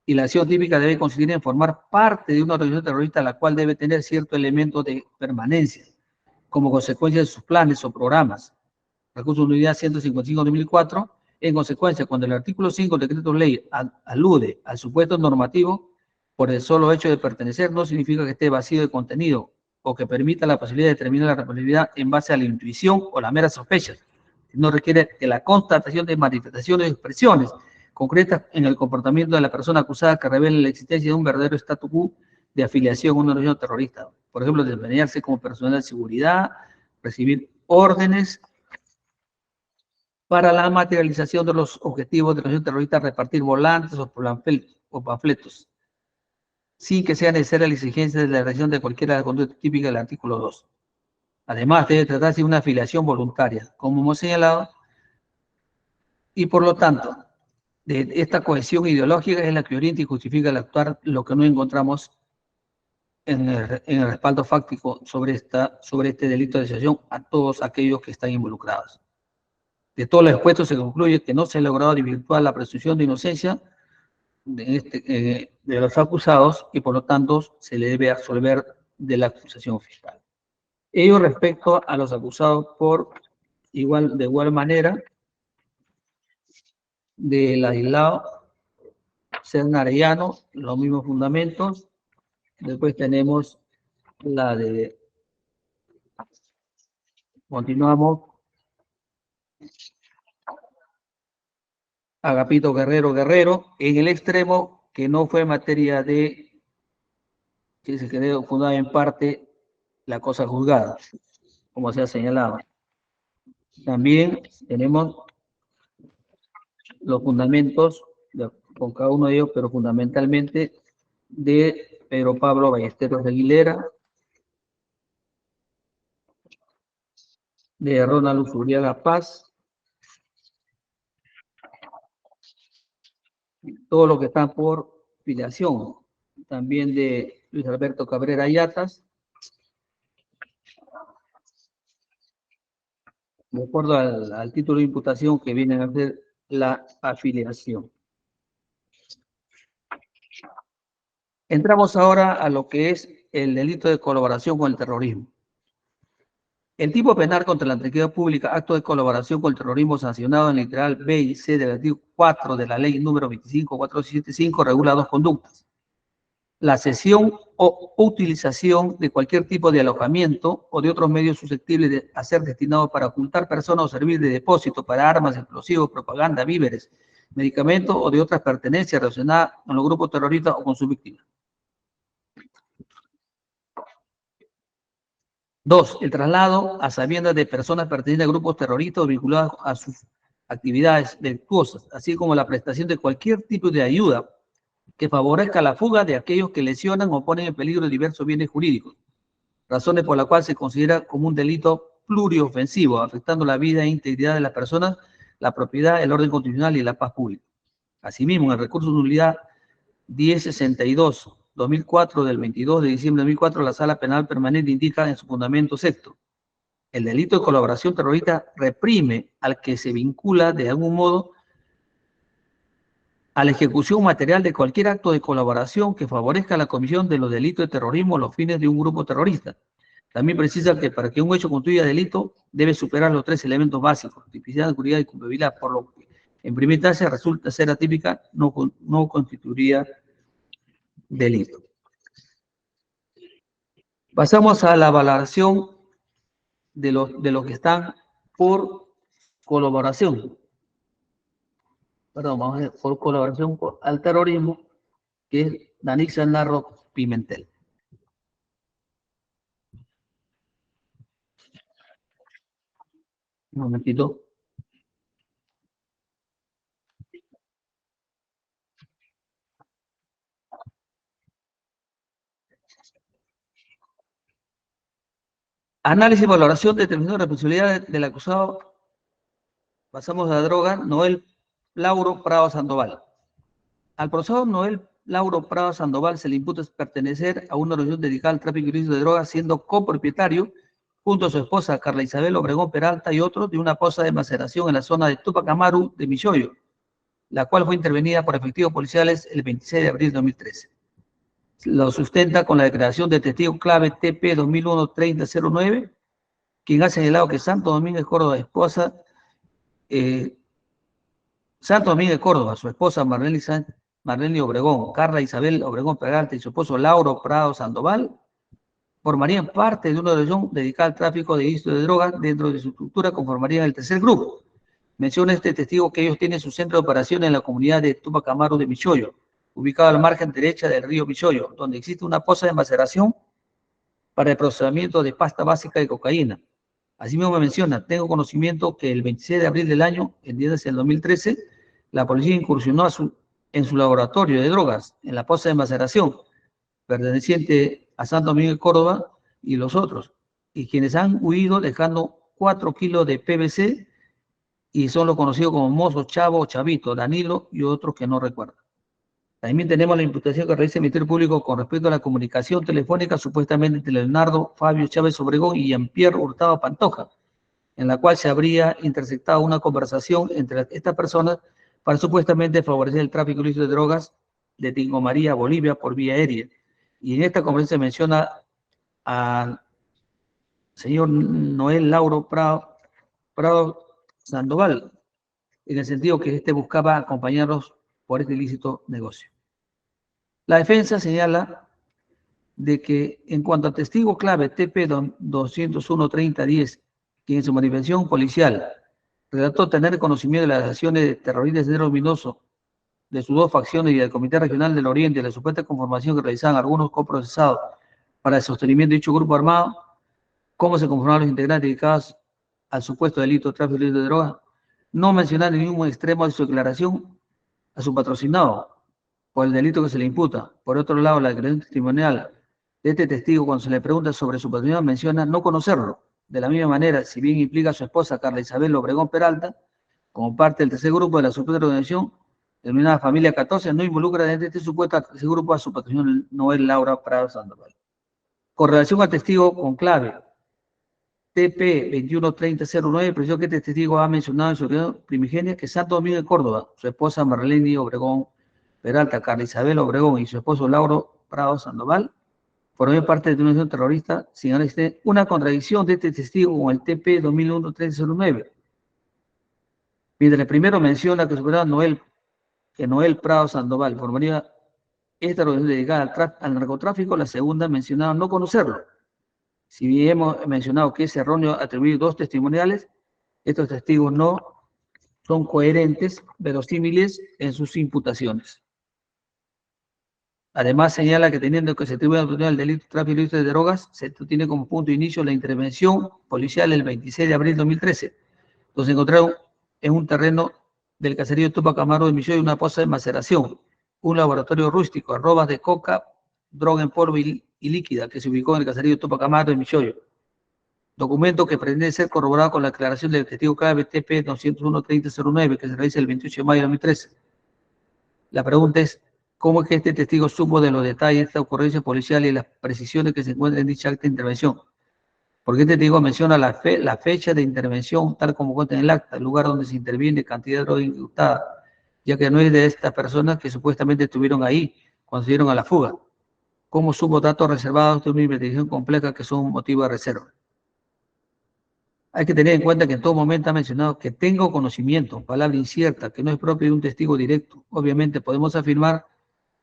y la acción típica debe consistir en formar parte de una organización terrorista la cual debe tener cierto elemento de permanencia como consecuencia de sus planes o programas. Recurso de nulidad 155-2004. En consecuencia, cuando el artículo 5 del decreto ley alude al supuesto normativo, por el solo hecho de pertenecer no significa que esté vacío de contenido o que permita la posibilidad de determinar la responsabilidad en base a la intuición o la mera sospecha. No requiere de la constatación de manifestaciones y expresiones concretas en el comportamiento de la persona acusada que revelen la existencia de un verdadero statu quo de afiliación a una organización terrorista. Por ejemplo, desempeñarse como personal de seguridad, recibir órdenes para la materialización de los objetivos de la organización terrorista, repartir volantes o panfletos, sin que sea necesaria la exigencia de la realización de cualquiera de las conductas típicas del artículo 2. Además, debe tratarse de una afiliación voluntaria, como hemos señalado, y por lo tanto, de esta cohesión ideológica es la que orienta y justifica el actuar, lo que no encontramos en el respaldo fáctico sobre este delito de asociación a todos aquellos que están involucrados. De todo lo expuesto se concluye que no se ha logrado desvirtuar la presunción de inocencia de los acusados y por lo tanto se le debe absolver de la acusación fiscal. Ello respecto a los acusados de igual manera del aislado Serna Arellano, los mismos fundamentos. Después tenemos la de, continuamos, Agapito Guerrero, en el extremo que no fue materia de que se quedó fundada en parte la cosa juzgada, como se ha señalado. También tenemos los fundamentos con cada uno de ellos, pero fundamentalmente de Pedro Pablo Ballesteros de Aguilera, de Ronald Usuriaga Paz, todos los que están por filiación, también de Luis Alberto Cabrera Ayatas, de acuerdo al título de imputación que vienen a hacer la afiliación. Entramos ahora a lo que es el delito de colaboración con el terrorismo. El tipo penal contra la tranquilidad pública, acto de colaboración con el terrorismo sancionado en el literal B y C del artículo 4 de la ley número 25475 regula dos conductas: la cesión o utilización de cualquier tipo de alojamiento o de otros medios susceptibles de ser destinados para ocultar personas o servir de depósito para armas, explosivos, propaganda, víveres, medicamentos o de otras pertenencias relacionadas con los grupos terroristas o con sus víctimas. 2. El traslado a sabiendas de personas pertenecientes a grupos terroristas o vinculadas a sus actividades delictuosas, así como la prestación de cualquier tipo de ayuda que favorezca la fuga de aquellos que lesionan o ponen en peligro diversos bienes jurídicos, razones por las cuales se considera como un delito pluriofensivo, afectando la vida e integridad de las personas, la propiedad, el orden constitucional y la paz pública. Asimismo, en el recurso de nulidad 1062-2004 del 22 de diciembre de 2004, la Sala Penal Permanente indica en su fundamento sexto: el delito de colaboración terrorista reprime al que se vincula de algún modo a la ejecución material de cualquier acto de colaboración que favorezca la comisión de los delitos de terrorismo a los fines de un grupo terrorista. También precisa que para que un hecho constituya delito debe superar los tres elementos básicos: tipicidad, seguridad y culpabilidad, por lo que en primera instancia resulta ser atípica, no constituiría delito. Pasamos a la valoración de los que están por colaboración. Perdón, vamos a ver, por colaboración al terrorismo, que es Danixia Narro Pimentel. Un momentito. Análisis y valoración de determinación de responsabilidad del acusado. Pasamos a la droga. Noel Lauro Prado Sandoval. Al procesado Noel Lauro Prado Sandoval se le imputa pertenecer a una organización dedicada al tráfico ilícito de drogas, siendo copropietario, junto a su esposa Carla Isabel Obregón Peralta y otros, de una poza de maceración en la zona de Tupac Amaru de Michoyo, la cual fue intervenida por efectivos policiales el 26 de abril de 2013. Lo sustenta con la declaración de testigo clave TP 2001-3009, quien ha señalado que Santo Domingo Córdoba, esposa, Santo Domingo Córdoba, su esposa Marlene Obregón, Carla Isabel Obregón Peralta y su esposo Lauro Prado Sandoval formarían parte de una organización dedicada al tráfico de ilícito de drogas. Dentro de su estructura conformarían el tercer grupo. Menciona este testigo que ellos tienen su centro de operaciones en la comunidad de Tupac Amaru de Michoyo, ubicado al margen derecha del río Michoyo, donde existe una poza de maceración para el procesamiento de pasta básica de cocaína. Asimismo menciona: tengo conocimiento que el 26 de abril del año, el día del 2013, la policía incursionó en su laboratorio de drogas, en la poza de maceración, perteneciente a Santo Domingo de Córdoba y los otros, y quienes han huido dejando 4 kilos de PVC, y son los conocidos como Mozo, Chavo, Chavito, Danilo y otros que no recuerdo. También tenemos la imputación que realiza el Ministerio Público con respecto a la comunicación telefónica supuestamente entre Leonardo Fabio Chávez Obregón y Jean-Pierre Hurtado Pantoja, en la cual se habría interceptado una conversación entre estas personas para supuestamente favorecer el tráfico ilícito de drogas de Tingo María, Bolivia, por vía aérea. Y en esta conversación se menciona al señor Noel Lauro Prado Sandoval, en el sentido que éste buscaba acompañarlos por este ilícito negocio. La defensa señala de que en cuanto al testigo clave TP 201-3010, quien en su manifestación policial relató tener conocimiento de las acciones de terroristas de luminoso de sus dos facciones y del Comité Regional del Oriente, la supuesta conformación que realizaban algunos coprocesados para el sostenimiento de dicho grupo armado, cómo se conformaron los integrantes dedicados al supuesto delito de tráfico de drogas, no mencionar en ningún extremo de su declaración a su patrocinado por el delito que se le imputa. Por otro lado, la declaración testimonial de este testigo, cuando se le pregunta sobre su patrocinado, menciona no conocerlo. De la misma manera, si bien implica a su esposa Carla Isabel Obregón Peralta, como parte del tercer grupo de la supuesta organización, denominada Familia 14, no involucra dentro de este supuesto tercer grupo a su patrocinador Noel Laura Prado Sandoval. Con relación al testigo con clave TP 213009, precisó que este testigo ha mencionado en su reunión primigenia que Santo Domingo de Córdoba, su esposa Marlene Obregón Peralta, Carla Isabel Obregón y su esposo Lauro Prado Sandoval forman parte de una organización terrorista, sin existe una contradicción de este testigo con el TP 2001-3009. Mientras el primero menciona que su Noel Prado Sandoval formaría esta organización dedicada al narcotráfico, la segunda mencionaba no conocerlo. Si bien hemos mencionado que es erróneo atribuir dos testimoniales, estos testigos no son coherentes, verosímiles en sus imputaciones. Además, señala que teniendo que se atribuye al delito de tráfico ilícito de drogas, se tiene como punto de inicio la intervención policial el 26 de abril de 2013, donde se encontraron en un terreno del caserío Tupac Amaru de Milloyo una poza de maceración, un laboratorio rústico, arrobas de coca, droga en polvo y líquida que se ubicó en el caserío Tupac Amaru de Milloyo. Documento que pretende ser corroborado con la declaración del testigo clave TP 201-3009 que se realiza el 28 de mayo de 2013. La pregunta es, ¿cómo es que este testigo supo de los detalles de esta ocurrencia policial y las precisiones que se encuentran en dicha acta de intervención? Porque este testigo menciona la fecha de intervención, tal como cuenta en el acta, el lugar donde se interviene, cantidad de droga imputada, ya que no es de estas personas que supuestamente estuvieron ahí cuando se dieron a la fuga. ¿Cómo supo datos reservados de una investigación compleja que son un motivo de reserva? Hay que tener en cuenta que en todo momento ha mencionado que tengo conocimiento, palabra incierta, que no es propio de un testigo directo. Obviamente podemos afirmar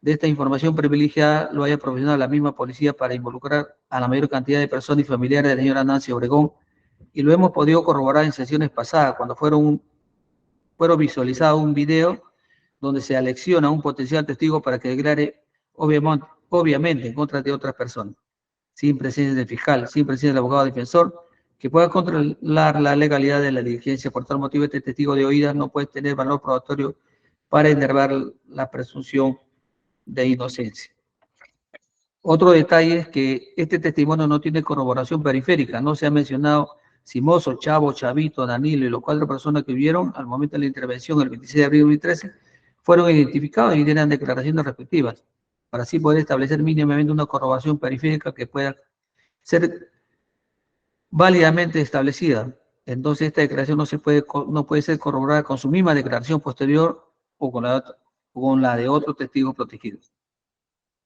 de esta información privilegiada lo haya proporcionado la misma policía para involucrar a la mayor cantidad de personas y familiares de la señora Nancy Obregón, y lo hemos podido corroborar en sesiones pasadas, cuando fueron visualizados un video donde se alecciona a un potencial testigo para que declare obviamente en contra de otras personas, sin presencia del fiscal, sin presencia del abogado defensor, que pueda controlar la legalidad de la diligencia. Por tal motivo, este testigo de oídas no puede tener valor probatorio para enervar la presunción de inocencia. Otro detalle es que este testimonio no tiene corroboración periférica, no se ha mencionado si Mozo, Chavo, Chavito, Danilo y los 4 personas que vieron al momento de la intervención el 26 de abril de 2013 fueron identificados y dieran declaraciones respectivas, para así poder establecer mínimamente una corroboración periférica que pueda ser válidamente establecida. Entonces esta declaración no puede ser corroborada con su misma declaración posterior o con la de otros testigos protegidos.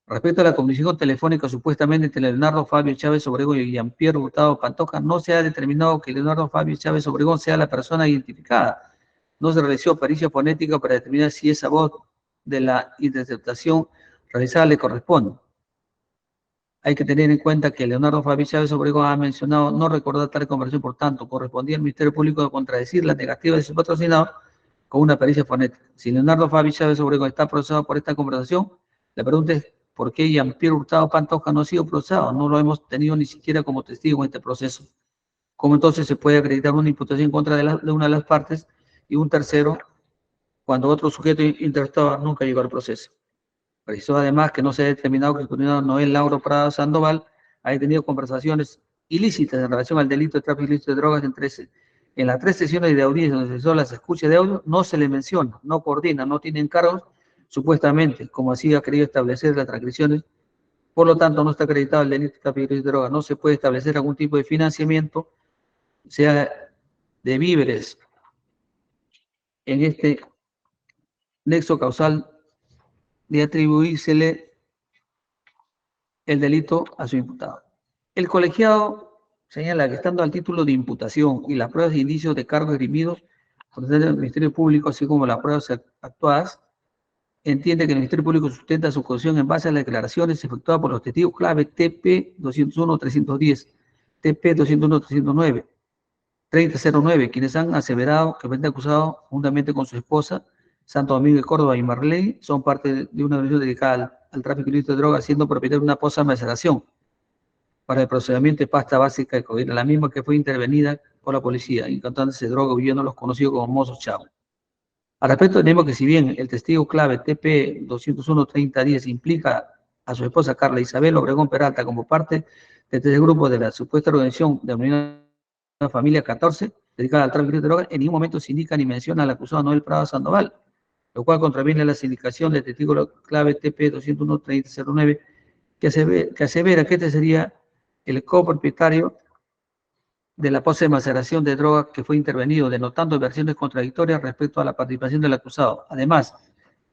Respecto a la comunicación telefónica supuestamente entre Leonardo Fabio Chávez Obregón y Jean-Pierre Hurtado Pantoja, no se ha determinado que Leonardo Fabio Chávez Obregón sea la persona identificada. No se realizó pericia fonética para determinar si esa voz de la interceptación realizada le corresponde. Hay que tener en cuenta que Leonardo Fabio Chávez Obregón ha mencionado no recordar tal conversación, por tanto, correspondía al Ministerio Público de contradecir la negativa de su patrocinado con una pericia fonética. Si Leonardo Fabio Chávez Obregón está procesado por esta conversación, la pregunta es ¿por qué Jean-Pierre Hurtado Pantoja no ha sido procesado? No lo hemos tenido ni siquiera como testigo en este proceso. ¿Cómo entonces se puede acreditar una imputación en contra de una de las partes y un tercero cuando otro sujeto interesado nunca llegó al proceso? Precisó además que no se ha determinado que el coordinador Noel Lauro Prado Sandoval haya tenido conversaciones ilícitas en relación al delito de tráfico ilícito de drogas en las 3 sesiones de audiencia donde se hizo las escuchas de audio, no se le menciona, no coordina, no tiene encargos, supuestamente, como así ha querido establecer las transcripciones. Por lo tanto, no está acreditado el delito de tráfico ilícito de drogas, no se puede establecer algún tipo de financiamiento, sea de víveres, en este nexo causal de atribuírsele el delito a su imputado. El colegiado señala que estando al título de imputación y las pruebas de indicios de cargos esgrimidos por el Ministerio Público, así como las pruebas actuadas, entiende que el Ministerio Público sustenta su acusación en base a las declaraciones efectuadas por los testigos clave TP 201-310, TP 201-309, 3009, quienes han aseverado que el acusado, juntamente con su esposa, Santo Domingo de Córdoba y Marley son parte de una organización dedicada al tráfico ilícito de drogas, siendo propietario de una poza de maceración para el procedimiento de pasta básica de cocaína, la misma que fue intervenida por la policía, encontrándose droga huyendo los conocidos como mozos chavos. Al respecto, tenemos que si bien el testigo clave TP 201-3010 implica a su esposa Carla Isabel Obregón Peralta como parte de este grupo de la supuesta organización de una familia 14 dedicada al tráfico de drogas, en ningún momento se indica ni menciona al acusado Noel Prado Sandoval, lo cual contraviene la sindicación del testigo clave TP 201-3009 que asevera que este sería el copropietario de la poza de maceración de drogas que fue intervenido, denotando versiones contradictorias respecto a la participación del acusado. Además,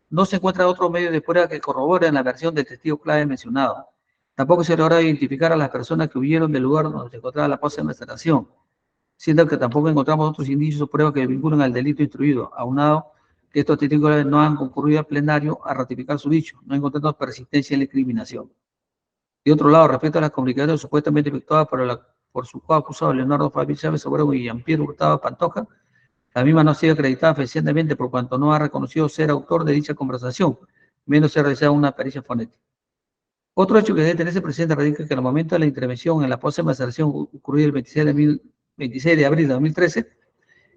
no se encuentra otro medio de prueba que corroboren la versión del testigo clave mencionado. Tampoco se logra identificar a las personas que huyeron del lugar donde se encontraba la poza de maceración, siendo que tampoco encontramos otros indicios o pruebas que vinculan al delito instruido, aunado que estos testigos clave no han concurrido al plenario a ratificar su dicho, no encontrando persistencia en la incriminación. De otro lado, respecto a las comunicaciones supuestamente efectuadas por su coacusado Leonardo Fabi Chávez Obregón y Jean-Pierre Hurtado Pantoja, la misma no ha sido acreditada fehacientemente por cuanto no ha reconocido ser autor de dicha conversación, menos se ha realizado una pericia fonética. Otro hecho que debe tenerse presente radica que en el momento de la intervención en la poza de maceración ocurrida el 26 de abril de 2013,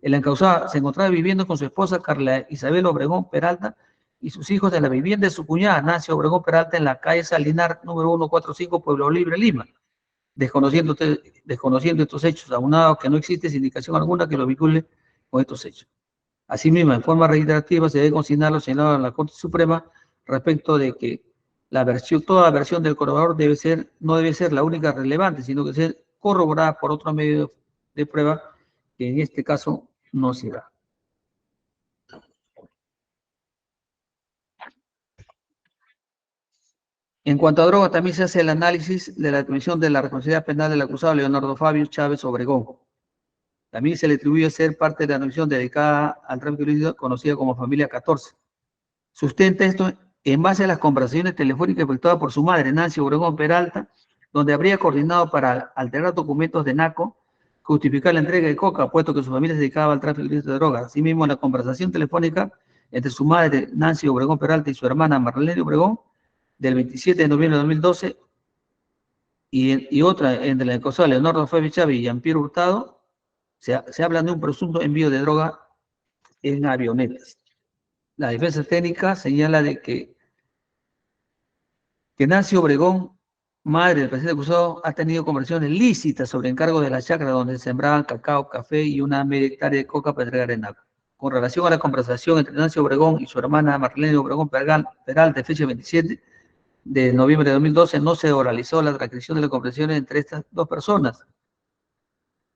el encausado se encontraba viviendo con su esposa Carla Isabel Obregón Peralta y sus hijos de la vivienda de su cuñada Nancy Obregón Peralta en la calle Salinar número 145, Pueblo Libre, Lima, desconociendo estos hechos, aunado que no existe indicación alguna que lo vincule con estos hechos. Asimismo, en forma reiterativa se debe consignar lo señalado en la Corte Suprema respecto de que toda versión del colaborador no debe ser la única relevante, sino que ser corroborada por otro medio de prueba, que en este caso no se da. En cuanto a drogas, también se hace el análisis de la determinación de la responsabilidad penal del acusado Leonardo Fabio Chávez Obregón. También se le atribuye ser parte de la organización dedicada al tráfico ilícito conocida como Familia 14. Sustenta esto en base a las conversaciones telefónicas efectuadas por su madre, Nancy Obregón Peralta, donde habría coordinado para alterar documentos de NACO, justificar la entrega de coca, puesto que su familia se dedicaba al tráfico ilícito de drogas. Asimismo, la conversación telefónica entre su madre, Nancy Obregón Peralta, y su hermana Marlene Obregón, del 27 de noviembre de 2012, y otra entre el acusado Leonardo Fabio Chávez y Jean-Pierre Hurtado, se habla de un presunto envío de droga en avionetas. La defensa técnica señala de que Nancy Obregón, madre del presidente acusado, ha tenido conversaciones lícitas sobre encargo de la chacra donde se sembraban cacao, café y una media hectárea de coca para entregar en agua. Con relación a la conversación entre Nancy Obregón y su hermana Marlene Obregón Peralta, de fecha 27 de noviembre de 2012, no se oralizó la transcripción de las conversaciones entre estas dos personas,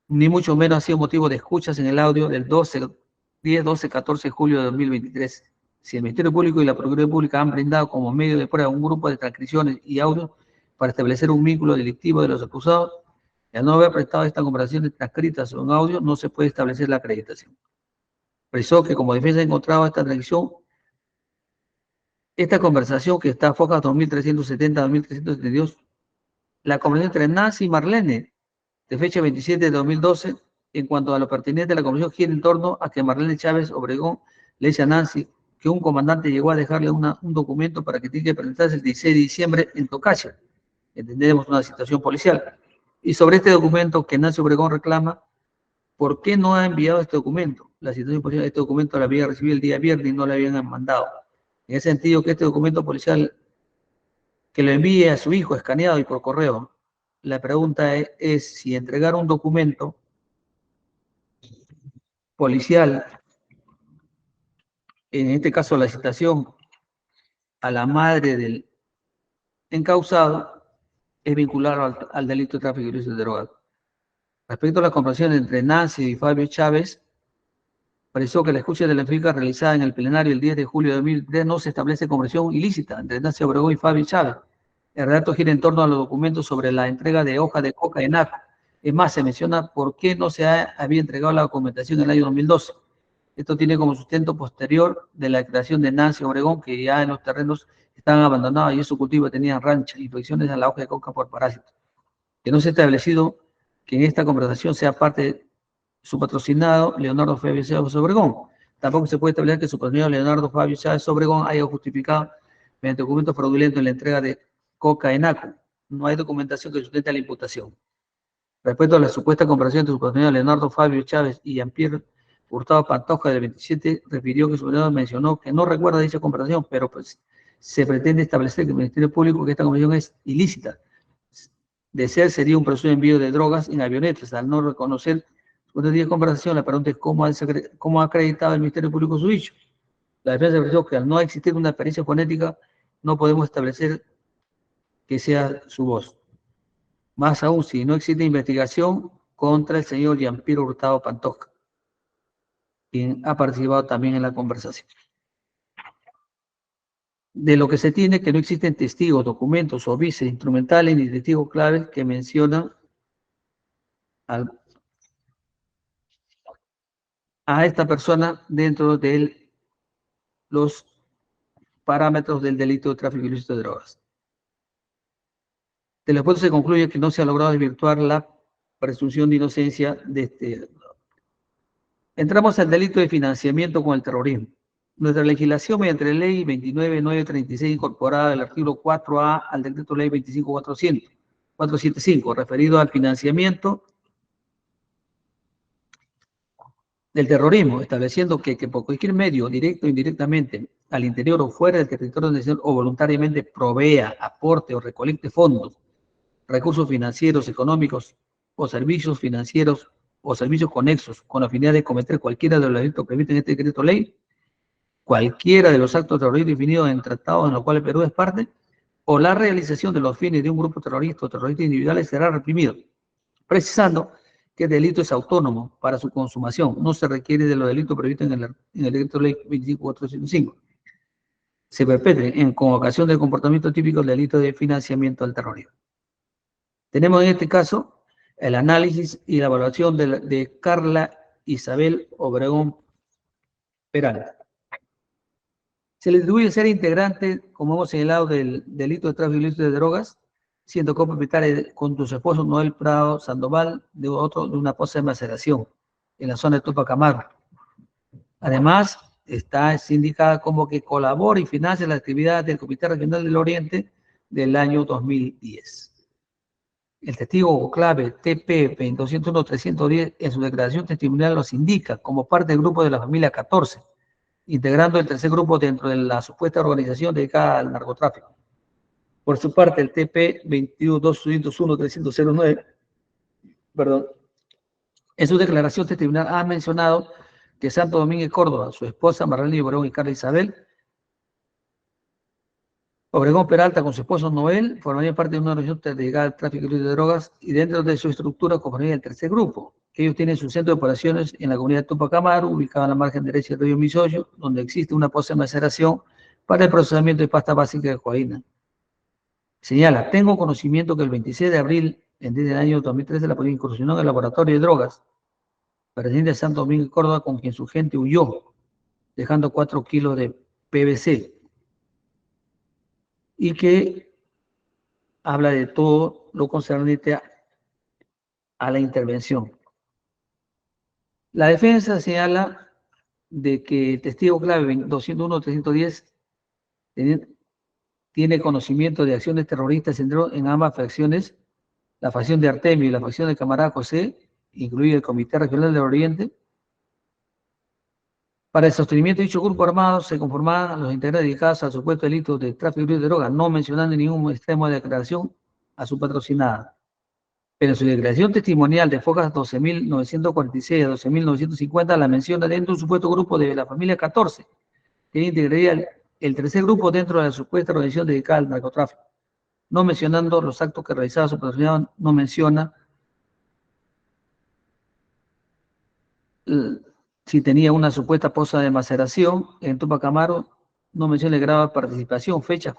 ni mucho menos ha sido motivo de escuchas en el audio del 10, 12, 14 de julio de 2023. Si el Ministerio Público y la Procuraduría Pública han brindado como medio de prueba un grupo de transcripciones y audios para establecer un vínculo delictivo de los acusados, y al no haber prestado estas conversaciones transcritas o en audio, no se puede establecer la acreditación. Precisó que como defensa ha encontrado esta transcripción, esta conversación que está FOCA 2370-2372, la conversación entre Nancy y Marlene, de fecha 27 de 2012, en cuanto a lo pertinente, la conversación gira en torno a que Marlene Chávez Obregón le dice a Nancy que un comandante llegó a dejarle un documento para que tiene que presentarse el 16 de diciembre en Tocacha. Entendemos una situación policial. Y sobre este documento que Nancy Obregón reclama, ¿por qué no ha enviado este documento? La situación policial, este documento lo había recibido el día viernes y no le habían mandado. En ese sentido, que este documento policial que lo envíe a su hijo escaneado y por correo. La pregunta es si entregar un documento policial, en este caso la citación a la madre del encausado, es vincular al delito de tráfico ilícito de drogas. Respecto a la conversación entre Nancy y Fabio Chávez, pareció que la escucha telefónica realizada en el plenario el 10 de julio de 2003 no se establece conversación ilícita entre Nancy Obregón y Fabio Chávez. El relato gira en torno a los documentos sobre la entrega de hoja de coca en NACO. Es más, se menciona por qué no se había entregado la documentación en el año 2012. Esto tiene como sustento posterior de la creación de Nancy Obregón, que ya en los terrenos estaban abandonados y su cultivo tenían ranchas, infecciones a la hoja de coca por parásitos. Que no se ha establecido que en esta conversación sea parte de su patrocinado Leonardo Fabio Chávez Obregón. Tampoco se puede establecer que su patrocinador Leonardo Fabio Chávez Obregón haya justificado mediante documentos fraudulentos en la entrega de coca en ACU. No hay documentación que sustente la imputación. Respecto a la supuesta comparación entre su patrocinador Leonardo Fabio Chávez y Jean-Pierre Hurtado Pantoja del 27, refirió que su patrocinador mencionó que no recuerda dicha comparación, pero pues se pretende establecer que el Ministerio Público que esta comparación es ilícita. De ser, sería un proceso de envío de drogas en avionetas. Al no reconocer su dicha comparación, la pregunta es cómo ha acreditado el Ministerio Público su dicho. La defensa expresó que al no existir una experiencia fonética, no podemos establecer que sea su voz. Más aún, si no existe investigación contra el señor Jean-Pierre Hurtado Pantoja, quien ha participado también en la conversación. De lo que se tiene que no existen testigos, documentos o vices instrumentales ni testigos claves que mencionan a esta persona dentro de los parámetros del delito de tráfico ilícito de drogas. De lo cual se concluye que no se ha logrado desvirtuar la presunción de inocencia de este. Entramos al delito de financiamiento con el terrorismo. Nuestra legislación mediante la ley 29.936 incorporada al artículo 4A al decreto ley 25.475 referido al financiamiento del terrorismo, estableciendo que por cualquier medio, directo o indirectamente, al interior o fuera del territorio nacional o voluntariamente provea, aporte o recolecte fondos, recursos financieros, económicos o servicios financieros o servicios conexos con la finalidad de cometer cualquiera de los delitos previstos en este decreto ley, cualquiera de los actos terroristas definidos en tratados en los cuales Perú es parte, o la realización de los fines de un grupo terrorista o terroristas individuales será reprimido, precisando que el delito es autónomo para su consumación, no se requiere de los delitos previstos en el decreto ley 25.405. Se perpetre con ocasión del comportamiento típico del delito de financiamiento al terrorismo. Tenemos en este caso el análisis y la evaluación de Carla Isabel Obregón Peralta. Se le atribuye ser integrante, como hemos señalado, del delito de tráfico ilícito de drogas, siendo copropietaria con su esposo Noel Prado Sandoval de una poza de maceración en la zona de Tupac Amaru. Además, está indicada como que colabora y financia la actividad del Comité Regional del Oriente del año 2010. El testigo clave TP 201-310 en su declaración testimonial los indica como parte del grupo de la familia 14, integrando el tercer grupo dentro de la supuesta organización dedicada al narcotráfico. Por su parte, el TP 22-201-309, en su declaración testimonial ha mencionado que Santo Domingo y Córdoba, su esposa Marlene Obregón y Carla Isabel Obregón Peralta con su esposo Noel formarían parte de una organización dedicada al tráfico de drogas y dentro de su estructura conformaría el tercer grupo. Ellos tienen su centro de operaciones en la comunidad de Tupac Amaru, ubicada en la margen derecha del río Misoyo, donde existe una poza de maceración para el procesamiento de pasta básica de cocaína. Señala, tengo conocimiento que el 26 de abril del año 2013 la policía incursionó en el laboratorio de drogas, perteneciente a Santo Domingo y Córdoba, con quien su gente huyó, dejando 4 kilos de PVC. Y que habla de todo lo concerniente a la intervención. La defensa señala de que el testigo clave 201-310 tiene conocimiento de acciones terroristas en ambas facciones, la facción de Artemio y la facción de Camarada José, incluido el Comité Regional del Oriente. Para el sostenimiento de dicho grupo armado se conformaban los integrantes dedicados al supuesto delito de tráfico de drogas, no mencionando en ningún extremo de declaración a su patrocinada. Pero en su declaración testimonial de Focas 12.946 a 12.950 la menciona dentro de un supuesto grupo de la familia 14, que integraría el tercer grupo dentro de la supuesta organización dedicada al narcotráfico. No mencionando los actos que realizaba su patrocinado, no menciona si tenía una supuesta poza de maceración en Tupac Amaru, no menciona el grado de participación, fechas,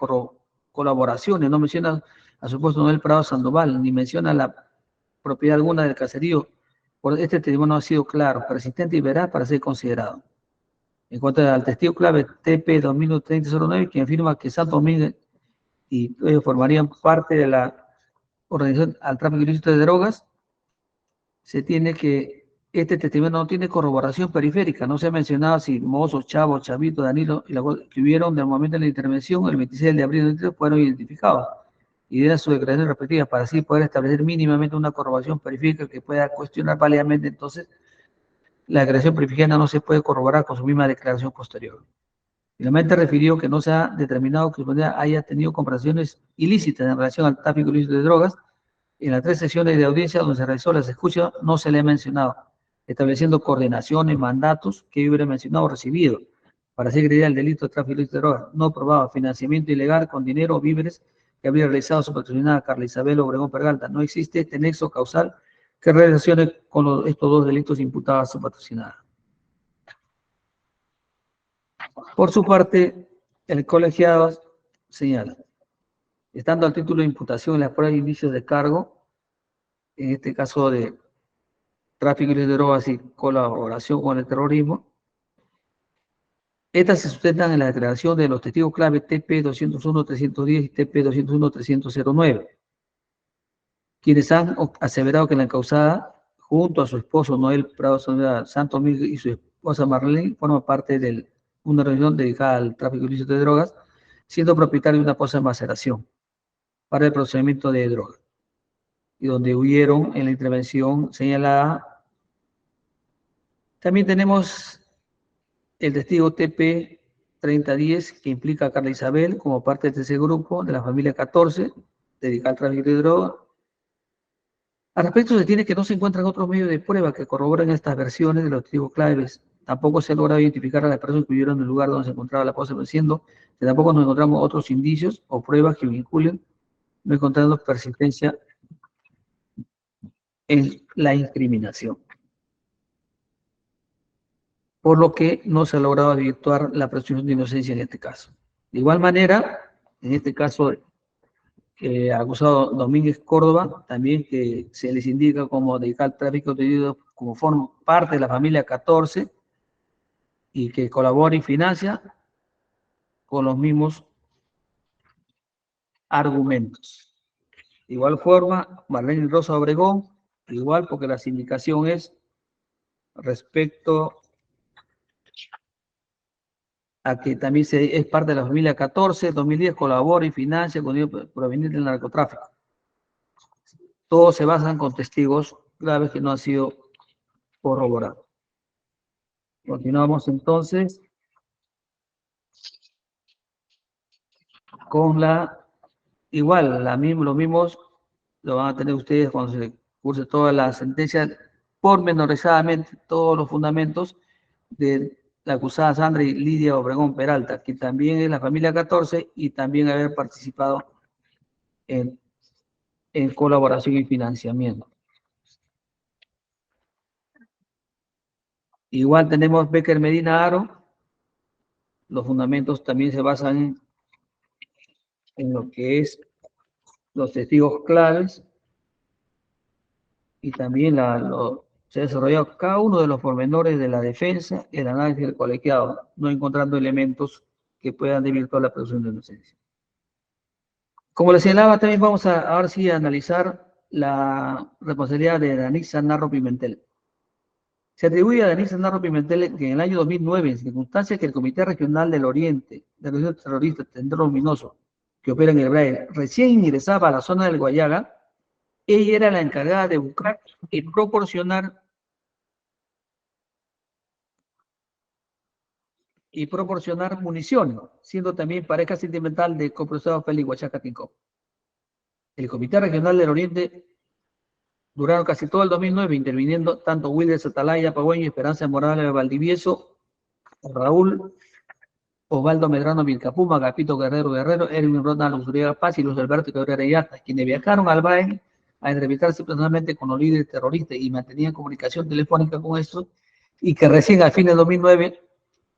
colaboraciones, no menciona a supuesto Noel Prado Sandoval, ni menciona la propiedad alguna del caserío. Por este testimonio no ha sido claro, persistente y veraz para ser considerado. En cuanto al testigo clave TP 2030-09, quien afirma que Santo Domingo y ellos formarían parte de la organización al tráfico ilícito de drogas, se tiene que Este testimonio no tiene corroboración periférica, no se ha mencionado si Mozo, Chavo, Chavito, Danilo y la que hubieron del momento de la intervención el 26 de abril de 2023 fueron identificados y dieron sus declaraciones respectivas para así poder establecer mínimamente una corroboración periférica que pueda cuestionar válidamente. Entonces, la declaración periférica no se puede corroborar con su misma declaración posterior. Finalmente refirió que no se ha determinado que haya tenido conversaciones ilícitas en relación al tráfico ilícito de drogas. En las 3 sesiones de audiencia donde se realizó las escuchas no se le ha mencionado, estableciendo coordinaciones, mandatos que hubiera mencionado o recibido para hacer creer el delito de tráfico ilícito de drogas, no probado, financiamiento ilegal con dinero o víveres que habría realizado su patrocinada Carla Isabel Obregón Peralta. No existe este nexo causal que relacione con estos 2 delitos imputados a su patrocinada. Por su parte, el colegiado señala, estando al título de imputación en las pruebas de indicios de cargo, en este caso de tráfico de drogas y colaboración con el terrorismo, estas se sustentan en la declaración de los testigos clave TP 201-310 y TP 201-309, quienes han aseverado que la encausada, junto a su esposo Noel Prado Santos Miguel y su esposa Marlene, forma parte de una reunión dedicada al tráfico ilícito de drogas, siendo propietario de una poza de maceración para el procesamiento de drogas, y donde huyeron en la intervención señalada. También tenemos el testigo TP 3010, que implica a Carla Isabel como parte de ese grupo de la familia 14, dedicada al tráfico de drogas. Al respecto, se tiene que no se encuentran otros medios de prueba que corroboren estas versiones de los testigos claves. Tampoco se ha logrado identificar a las personas que vivieron en el lugar donde se encontraba la poza, siendo que tampoco nos encontramos otros indicios o pruebas que vinculen, no encontrando persistencia en la incriminación. Por lo que no se ha logrado desvirtuar la presunción de inocencia en este caso. De igual manera, en este caso, acusado Domínguez Córdoba, también que se les indica como dedicado al tráfico de drogas, como forma parte de la familia 14 y que colabora y financia con los mismos argumentos. De igual forma, Marlene Rosa Obregón, igual porque la sindicación es respecto a que también es parte de la familia 14, 2010 colabora y financia con dinero proveniente del narcotráfico. Todos se basan con testigos graves que no han sido corroborados. Continuamos entonces con los mismos lo van a tener ustedes cuando se curse toda la sentencia, pormenorizadamente todos los fundamentos de la acusada Sandra y Lidia Obregón Peralta, que también es la familia 14 y también haber participado en colaboración y financiamiento. Igual tenemos Becker Medina Aro, los fundamentos también se basan en lo que es los testigos claves y también se ha desarrollado cada uno de los pormenores de la defensa, el análisis del colegiado, no encontrando elementos que puedan desvirtuar la presunción de inocencia. Como les señalaba, también vamos a ahora sí a analizar la responsabilidad de Danitza Narro Pimentel. Se atribuye a Danitza Narro Pimentel que en el año 2009, en circunstancias que el Comité Regional del Oriente, de la Organización Terrorista Tendero Luminoso, que opera en el Braille, recién ingresaba a la zona del Guayaga, ella era la encargada de buscar y proporcionar municiones, siendo también pareja sentimental del coprocesado Félix Huachaca Tincopa. El Comité Regional del Oriente duraron casi todo el 2009 interviniendo tanto Wilder Atalaya, Pagüeño, Esperanza Morales Valdivieso, Raúl Osvaldo Medrano Vilcapuma, Agapito Guerrero, Erwin Ronald Usuriaga Paz y Luis Alberto Cabrera Yata, quienes viajaron al Braille a entrevistarse personalmente con los líderes terroristas y mantenían comunicación telefónica con estos, y que recién al fin de 2009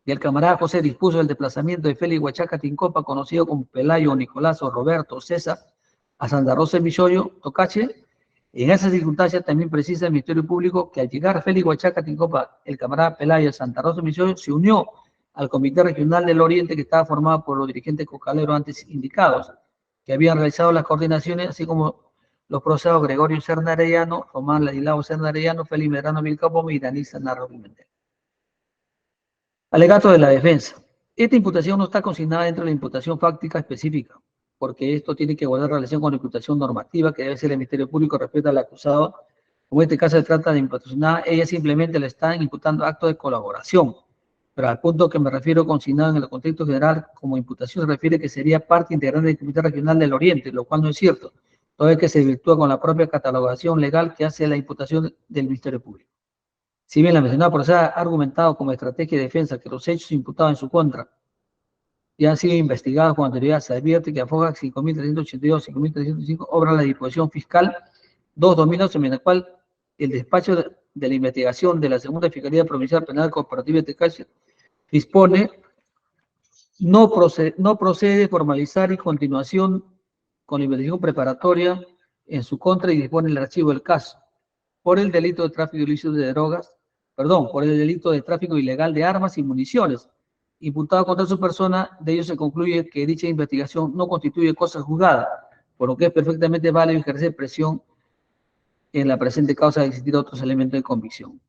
el camarada José dispuso el desplazamiento de Félix Huachaca Tincopa, conocido como Pelayo, Nicolás o Roberto César, a Santa Rosa de Michoyo, Tocache. En esa circunstancia también precisa el Ministerio Público que al llegar Félix Huachaca Tincopa, el camarada Pelayo a Santa Rosa de Michoyo, se unió al Comité Regional del Oriente, que estaba formado por los dirigentes cocaleros antes indicados, que habían realizado las coordinaciones, así como los procesados Gregorio Serna Arellano, Román Ladislao Serna Arellano, Félix Medrano Vilcapoma y Danisa Narro Pimentel. Alegato de la defensa. Esta imputación no está consignada dentro de la imputación fáctica específica, porque esto tiene que guardar relación con la imputación normativa que debe ser el Ministerio Público respecto al acusado. Como en este caso se trata de imputacionada, ella simplemente le está imputando acto de colaboración, pero al punto que me refiero consignado en el contexto general como imputación se refiere que sería parte integrante del Comité Regional del Oriente, lo cual no es cierto, toda vez que se virtúa con la propia catalogación legal que hace la imputación del Ministerio Público. Si bien la mencionada procesa ha argumentado como estrategia de defensa que los hechos imputados en su contra ya han sido investigados con anterioridad, se advierte que AFOGA 5.382 y 5.305 obra la disposición fiscal 2/2011, en la cual el despacho de la investigación de la Segunda Fiscalía Provincial Penal Cooperativa de Tecachi dispone no procede formalizar y continuación con la investigación preparatoria en su contra y dispone el archivo del caso por el delito de tráfico ilícito de drogas, por el delito de tráfico ilegal de armas y municiones, imputado contra su persona. De ello se concluye que dicha investigación no constituye cosa juzgada, por lo que es perfectamente válido ejercer presión en la presente causa de existir otros elementos de convicción.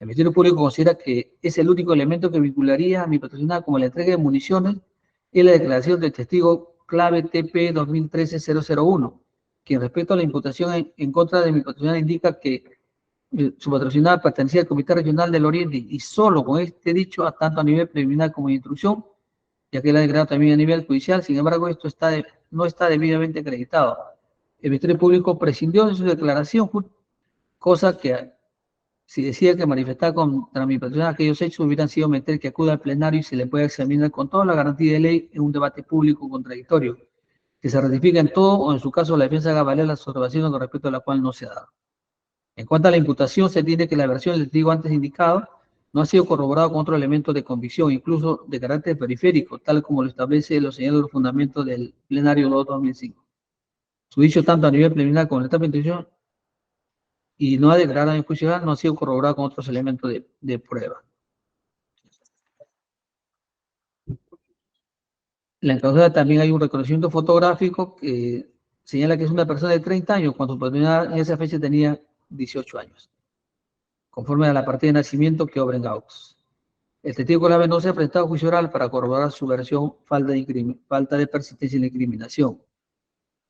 El Ministerio Público considera que es el único elemento que vincularía a mi patrocinada como la entrega de municiones y la declaración del testigo clave TP 2013-001, quien respecto a la imputación en contra de mi patrocinada indica que su patrocinada pertenecía al Comité Regional del Oriente y solo con este dicho, tanto a nivel preliminar como de instrucción, ya que la ha declarado también a nivel judicial. Sin embargo, esto no está debidamente acreditado. El Ministerio Público prescindió de su declaración, cosa que si decía que manifestar contra mi patrocinada aquellos hechos hubieran sido meter que acuda al plenario y se le puede examinar con toda la garantía de ley en un debate público contradictorio, que se ratifica en todo o en su caso la defensa haga valer las observaciones con respecto a la cual no se ha dado. En cuanto a la imputación, se entiende que la versión del testigo antes indicado no ha sido corroborada con otro elemento de convicción, incluso de carácter periférico, tal como lo establece los señalados fundamentos del plenario 2005. Su dicho tanto a nivel preliminar como en la etapa de instrucción y no ha declarado en juicio oral, no ha sido corroborado con otros elementos de prueba. La encausada también hay un reconocimiento fotográfico que señala que es una persona de 30 años, cuando su patrocinada en esa fecha tenía 18 años, conforme a la partida de nacimiento que obra en autos. El testigo clave no se ha presentado a juicio oral para corroborar su versión falta de persistencia en la incriminación.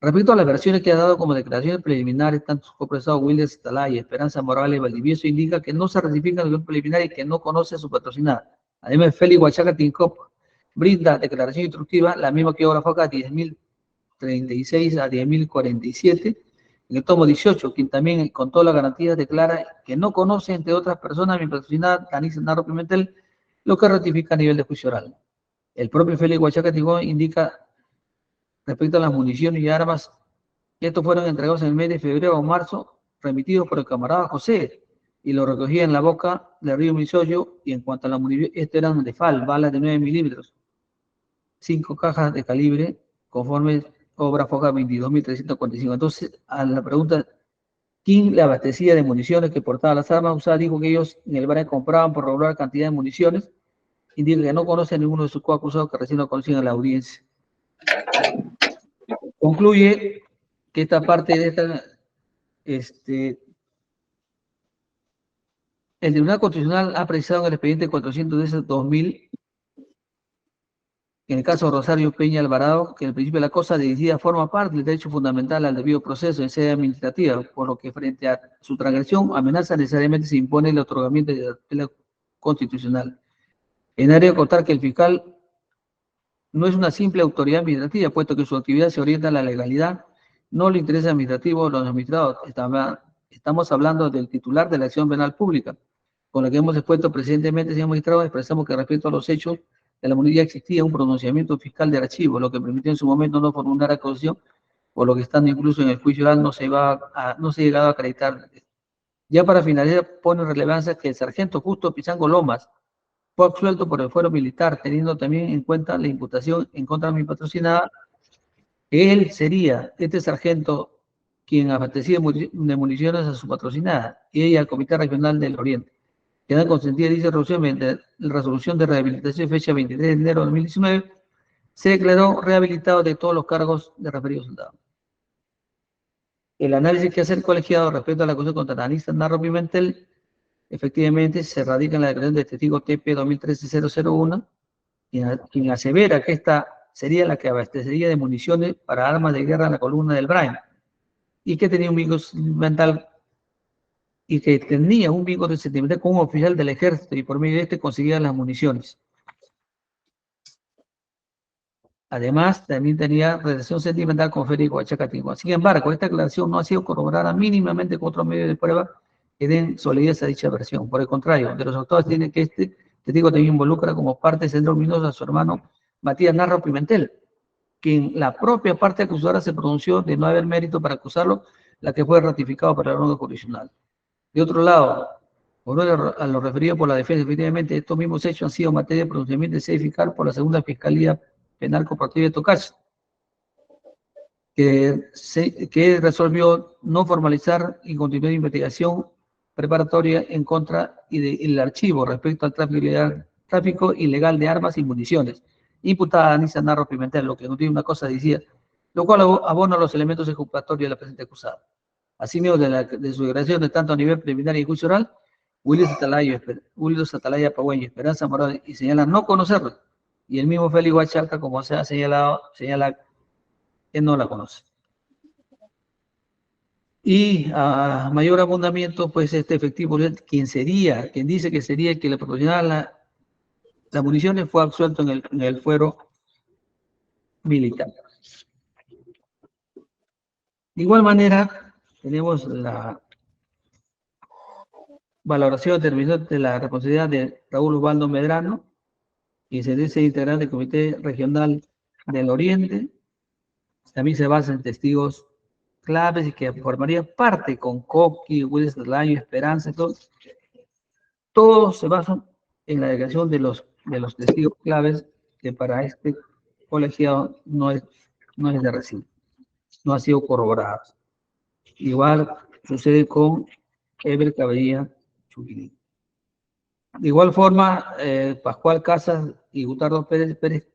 Respecto a las versiones que ha dado como declaraciones preliminares, tanto su copresado Wilder Zitalay y Esperanza Morales Valdivieso indica que no se ratifica en el preliminar y que no conoce a su patrocinada. Además, Félix Huachaca Tincop brinda declaración instructiva, la misma que obra FOCA 10.036 a 10.047, en el tomo 18, quien también con toda la garantía declara que no conoce, entre otras personas, mi patrocinada Danisa Narro Pimentel, lo que ratifica a nivel de juicio oral. El propio Félix Huachaca Tincop indica respecto a las municiones y armas, estos fueron entregados en el mes de febrero o marzo, remitidos por el camarada José, y lo recogía en la boca del río Misoyo, y en cuanto a la munición, estos eran de FAL, balas de 9 milímetros, 5 cajas de calibre, conforme obra FOCA 22.345. Entonces, a la pregunta, ¿quién le abastecía de municiones que portaba las armas usadas? Dijo que ellos en el barrio compraban por regular cantidad de municiones, indica que no conoce a ninguno de sus coacusados que recién lo conocían en la audiencia. Concluye que esta parte de el Tribunal Constitucional ha precisado en el expediente 410/2000, en el caso de Rosario Peña Alvarado, que en el principio de la cosa dirigida forma parte del derecho fundamental al debido proceso en sede administrativa, por lo que frente a su transgresión amenaza necesariamente se impone el otorgamiento de la tutela constitucional. En área de contar que el fiscal no es una simple autoridad administrativa, puesto que su actividad se orienta a la legalidad, no le interesa administrativo a los administrados. Estamos hablando del titular de la acción penal pública, con la que hemos expuesto precedentemente, señor magistrado. Expresamos que respecto a los hechos de la mundial existía un pronunciamiento fiscal de archivo, lo que permitió en su momento no formular acusación, por lo que estando incluso en el juicio oral no se ha llegado a acreditar. Ya para finalizar, pone en relevancia que el sargento Justo Pizango Lomas fue absuelto por el fuero militar, teniendo también en cuenta la imputación en contra de mi patrocinada, que él sería, este sargento, quien abastecía de municiones a su patrocinada, y ella al Comité Regional del Oriente. Queda consentida dicha resolución mediante la resolución de rehabilitación fecha 23 de enero de 2019, se declaró rehabilitado de todos los cargos de referido soldado. El análisis que hace el colegiado respecto a la acusación contra Anissa Narro Pimentel, efectivamente se radica en la declaración del testigo TP 2013-001, quien asevera que esta sería la que abastecería de municiones para armas de guerra en la columna del Brain, y que tenía un vínculo sentimental sentimental con un oficial del ejército, y por medio de este conseguía las municiones. Además, también tenía relación sentimental con Federico Huachacatinco. Sin embargo, esta aclaración no ha sido corroborada mínimamente con otros medios de prueba que den solidez a dicha versión. Por el contrario, de los autores tiene que este testigo también involucra como parte central luminosa a su hermano Matías Narro Pimentel, quien la propia parte acusadora se pronunció de no haber mérito para acusarlo, la que fue ratificado por el órgano jurisdiccional. De otro lado, a lo referido por la defensa, efectivamente, estos mismos hechos han sido materia de pronunciamiento de sede fiscal por la segunda Fiscalía Penal Corporativa de Tocache, que resolvió no formalizar y continuar la investigación preparatoria en contra del archivo respecto al tráfico ilegal de armas y municiones, imputada a Anissa Narro Pimentel, lo que no tiene una cosa decía, lo cual abona los elementos ejecutorios de la presente acusada. Asimismo, de su declaración de tanto a nivel preliminar y juicio oral, Willis Atalaya Pagüeño, Esperanza Morales, y señala no conocerlo, y el mismo Félix Huachaca, como se ha señalado, señala que no la conoce. Y a mayor abundamiento, pues este efectivo, quien dice que sería el que le proporcionaba las municiones, fue absuelto en el fuero militar. De igual manera, tenemos la valoración de la responsabilidad de Raúl Osvaldo Medrano, quien se dice integrante del Comité Regional del Oriente. También se basa en testigos claves y que formarían parte con Coqui, Willis Atalaya, Esperanza, todos se basan en la declaración de los testigos claves, que para este colegiado no es de recibo, no ha sido corroborados. Igual sucede con Eber Caballía Chuquilín. De igual forma, Pascual Casas y Gutardo Pérez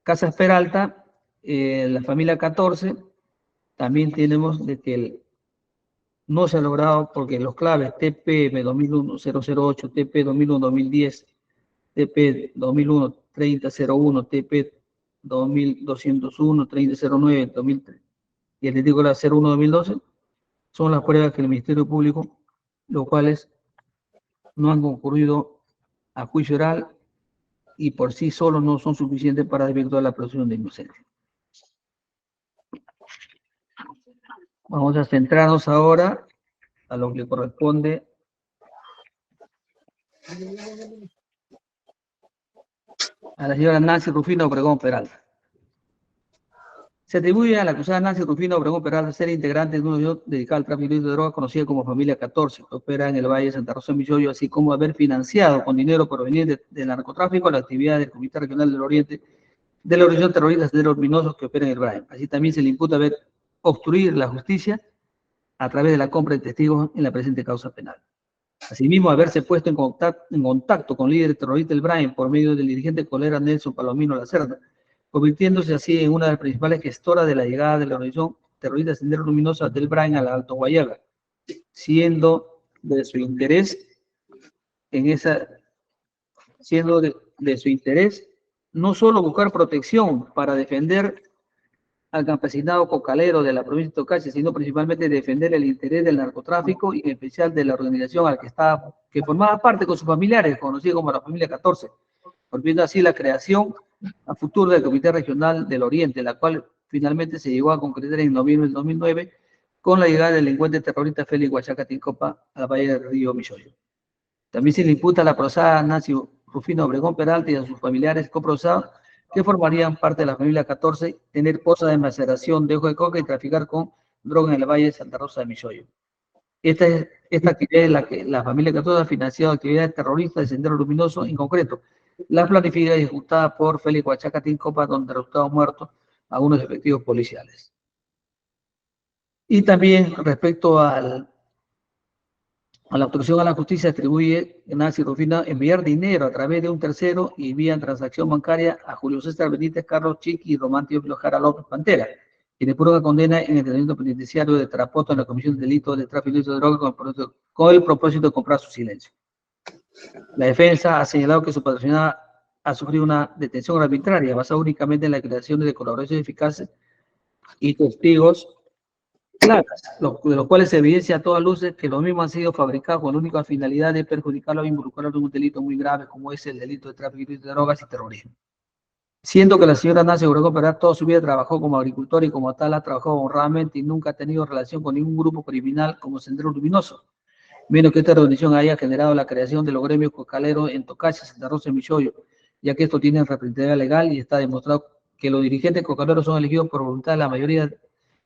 Casas Peralta, la familia 14, también tenemos de que no se ha logrado porque los claves TPM 2001-008, TP 2001-2010, TP 2001-3001, TP 2201-3009, 2003 y el testigo 01-2012 son las pruebas que el Ministerio Público, los cuales no han concurrido a juicio oral y por sí solos no son suficientes para efectuar la presunción de inocencia. Vamos a centrarnos ahora a lo que corresponde a la señora Nancy Rufino Obregón Peralta. Se atribuye a la acusada Nancy Rufino Obregón Peralta ser integrante de un unión dedicado al tráfico de drogas conocida como Familia 14, que opera en el Valle de Santa Rosa de Milloyo, así como haber financiado con dinero proveniente del narcotráfico la actividad del Comité Regional del Oriente de la organización terrorista Senderos Luminosos que opera en el Brain. Así también se le imputa haber obstruido la justicia a través de la compra de testigos en la presente causa penal. Asimismo, haberse puesto en contacto con líderes terroristas del Brain por medio del dirigente colera Nelson Palomino Lacerda, convirtiéndose así en una de las principales gestoras de la llegada de la organización terrorista Senderos Luminosos del Brain al Alto Guayaga, siendo de su interés no solo buscar protección para defender al campesinado cocalero de la provincia de Tocache, sino principalmente defender el interés del narcotráfico y en especial de la organización al que formaba parte con sus familiares, conocida como la Familia 14, volviendo así la creación a futuro del Comité Regional del Oriente, la cual finalmente se llegó a concretar en noviembre del 2009 con la llegada del delincuente terrorista Félix Huachaca Tincopa a la bahía del río Milloyo. También se le imputa a la procesada Nancy Rufino Obregón Peralta y a sus familiares coprocesados que formarían parte de la Familia 14, tener posas de maceración de hoja de coca y traficar con droga en el Valle de Santa Rosa de Milloyo. Esta actividad es la que la Familia 14 ha financiado actividades terroristas de Sendero Luminoso, en concreto, la planificada y ejecutada por Félix Huachaca Tincopa, donde resultaron muertos algunos efectivos policiales. Y también respecto a la obstrucción a la justicia, atribuye Nancy Rufino enviar dinero a través de un tercero y vía transacción bancaria a Julio César Benítez, Carlos Chiqui y Román Teófilo Jara López Pantera, y de prueba condena en el tratamiento penitenciario de Tarapoto en la comisión de delito de tráfico ilícito de drogas con el propósito de comprar su silencio. La defensa ha señalado que su patrocinada ha sufrido una detención arbitraria basada únicamente en la declaración de colaboración eficaz y testigos claras, de los cuales se evidencia a todas luces que los mismos han sido fabricados con la única finalidad de perjudicarlo o involucrarlo en un delito muy grave como es el delito de tráfico ilícito de drogas y terrorismo. Siendo que la señora Nancy Obregón Perea toda su vida trabajó como agricultora y como tal ha trabajado honradamente y nunca ha tenido relación con ningún grupo criminal como Sendero Luminoso, menos que esta reunión haya generado la creación de los gremios cocaleros en Tocacha, Santa Rosa y Michoyo, ya que esto tiene representatividad legal y está demostrado que los dirigentes cocaleros son elegidos por voluntad de la mayoría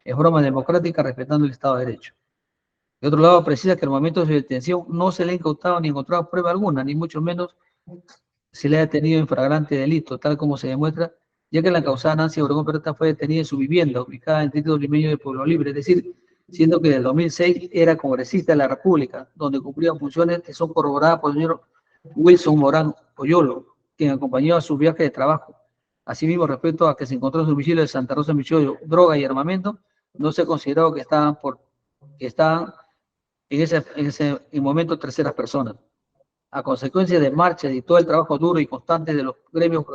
en forma democrática, respetando el Estado de Derecho. De otro lado, precisa que en el momento de su detención no se le ha incautado ni encontrado prueba alguna, ni mucho menos se le ha detenido en flagrante delito, tal como se demuestra, ya que la causada Nancy Obregón Peralta fue detenida en su vivienda, ubicada en el Distrito Limeño de Pueblo Libre, es decir, siendo que en el 2006 era congresista de la República, donde cumplía funciones que son corroboradas por el señor Wilson Morán Poyolo, quien acompañó a su viaje de trabajo. Asimismo, respecto a que se encontró en su domicilio de Santa Rosa Michoyo droga y armamento, no se consideró que estaban en ese momento terceras personas. A consecuencia de marchas y todo el trabajo duro y constante de los gremios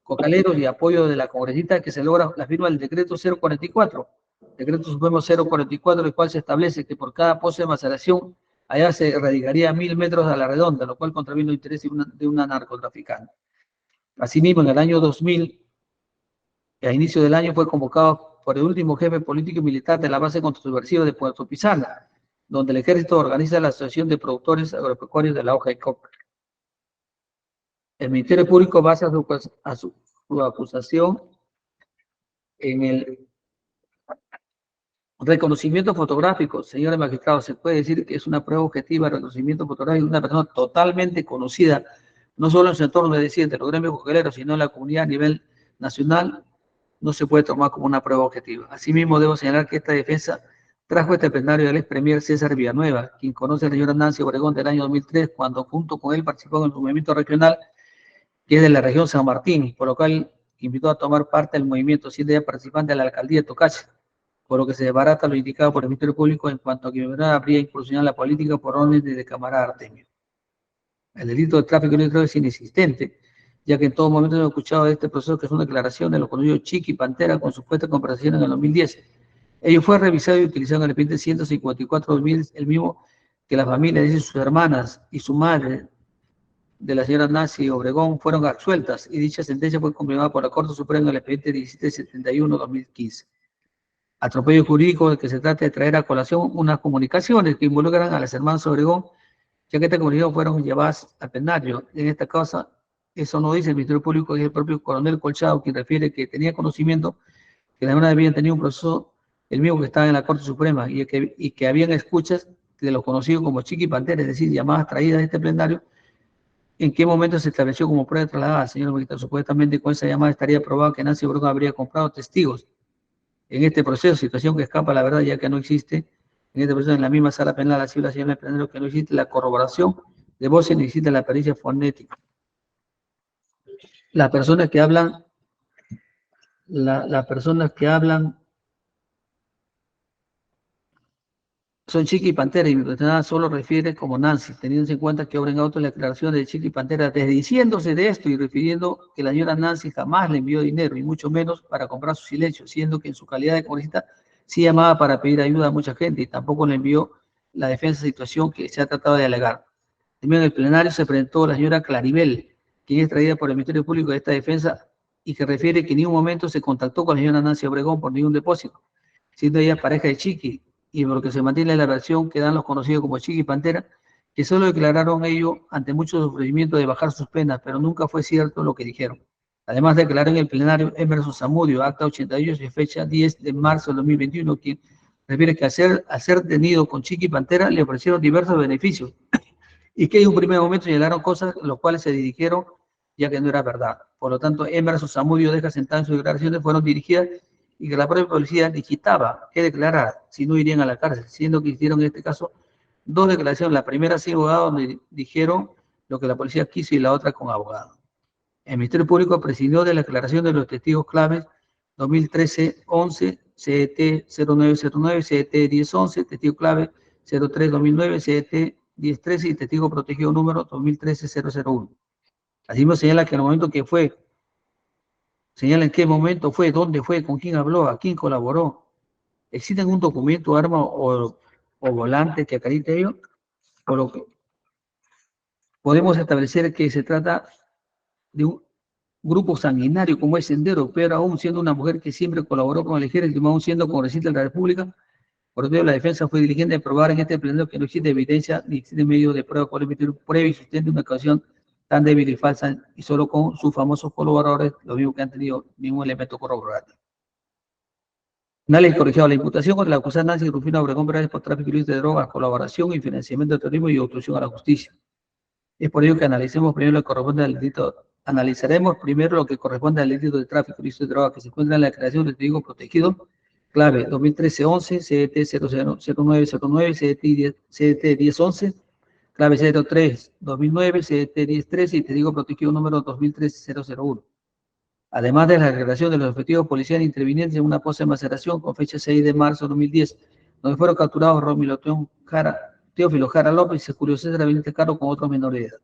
cocaleros y apoyo de la congresista, que se logra la firma del decreto 044, decreto supremo 044, el cual se establece que por cada pozo de maceración allá se erradicaría 1000 metros a la redonda, lo cual contraviene los intereses de una narcotraficante. Asimismo, en el año 2000, a inicio del año, fue convocado por el último jefe político y militar de la base contrasubversiva de Puerto Pizarra, donde el ejército organiza la Asociación de Productores Agropecuarios de la hoja de coca. El Ministerio Público basa su acusación en el reconocimiento fotográfico. Señores magistrados, se puede decir que es una prueba objetiva de reconocimiento fotográfico de una persona totalmente conocida, no solo en su entorno, es decir, de los gremios cocaleros, sino en la comunidad a nivel nacional, no se puede tomar como una prueba objetiva. Asimismo, debo señalar que esta defensa trajo este plenario del ex premier César Villanueva, quien conoce a la señora Nancy Obregón del año 2003, cuando junto con él participó en el movimiento regional, que es de la región San Martín, por lo cual invitó a tomar parte del movimiento, siendo ella participante de la alcaldía de Tocacha, por lo que se desbarata lo indicado por el Ministerio Público en cuanto a que habría incursionado en la política por orden de camarada Artemio. El delito de tráfico ilícito es inexistente, ya que en todo momento hemos escuchado de este proceso que es una declaración de los conocidos Chiqui y Pantera con supuesta conversación en el 2010. Ello fue revisado y utilizado en el expediente 154-2000, el mismo que la familia, es decir, sus hermanas y su madre de la señora Nancy Obregón fueron absueltas y dicha sentencia fue confirmada por la Corte Suprema en el expediente 1771-2015. Atropello jurídico de que se trata de traer a colación unas comunicaciones que involucran a las hermanas Obregón, ya que estas comunicaciones fueron llevadas al plenario. En esta causa, eso no dice el Ministerio Público, es el propio coronel Colchado quien refiere que tenía conocimiento que las hermanas habían tenido un proceso, el mismo que estaba en la Corte Suprema, y que habían escuchas de los conocidos como Chiqui y Pantera, es decir, llamadas traídas de este plenario, en qué momento se estableció como prueba trasladada al señor magistrado. Supuestamente con esa llamada estaría probado que Nancy Obregón habría comprado testigos en este proceso, situación que escapa a la verdad, ya que no existe en este proceso, en la misma sala penal, así la señora plenario, que no existe la corroboración de voces ni existe la pericia fonética. Las personas que hablan, son Chiqui y Pantera, y mi cuestionada solo refiere como Nancy, teniendo en cuenta que obra en auto la declaración de Chiqui y Pantera, desdiciéndose de esto y refiriendo que la señora Nancy jamás le envió dinero, y mucho menos para comprar su silencio, siendo que en su calidad de congresista sí llamaba para pedir ayuda a mucha gente, y tampoco le envió la defensa de situación que se ha tratado de alegar. También en el plenario se presentó la señora Claribel, quien es traída por el Ministerio Público de esta defensa, y que refiere que en ningún momento se contactó con la señora Nancy Obregón por ningún depósito, siendo ella pareja de Chiqui, y por lo que se mantiene la versión que dan los conocidos como Chiqui y Pantera, que solo declararon ello ante mucho sufrimiento de bajar sus penas, pero nunca fue cierto lo que dijeron. Además declaró en el plenario Emerson Zamudio, acta 88 de fecha 10 de marzo de 2021, quien refiere que al ser detenido con Chiqui y Pantera le ofrecieron diversos beneficios, y que en un primer momento señalaron cosas los cuales se dirigieron ya que no era verdad. Por lo tanto, Emerson Zamudio deja sentado en sus declaraciones fueron dirigidas y que la propia policía digitaba qué declarar, si no irían a la cárcel, siendo que hicieron en este caso dos declaraciones, la primera sin abogado, donde dijeron lo que la policía quiso, y la otra con abogado. El Ministerio Público presidió de la declaración de los testigos claves 2013-11 CET 0909, CET 1011, testigo clave 03-2009, CET 1013 y testigo protegido número 2013-001. Asimismo señala que en el momento que fue, señala en qué momento fue, dónde fue, con quién habló, a quién colaboró. ¿Existe algún documento, arma o volante que acredite ello? Por lo que podemos establecer que se trata de un grupo sanguinario como es Sendero, pero aún siendo una mujer que siempre colaboró con el ejército, aún siendo congresista de la República. Por ello, la defensa fue diligente en probar en este pleno que no existe evidencia ni existe medio de prueba para emitir un prueba y sustente una acusación tan débil y falsa, y solo con sus famosos colaboradores, los mismos que han tenido ningún elemento corroborativo. Análisis colegiado. La imputación contra la acusada Nancy Rufina Obregón Pérez por tráfico ilícito de drogas, colaboración y financiamiento de terrorismo y obstrucción a la justicia. Es por ello que analicemos primero lo que corresponde al delito. Analizaremos primero lo que corresponde al delito de tráfico ilícito de drogas que se encuentra en la creación del testigo protegido, clave 2013-11, CET 0909, CET 1011, clave 03-2009, CET 1013 y testigo protegido número 2013-001. Además de la declaración de los efectivos policiales intervinientes en una pose de maceración con fecha 6 de marzo de 2010, donde fueron capturados Rómulo Teófilo Jara López y Julio César Benítez Caro con otros menores de edad.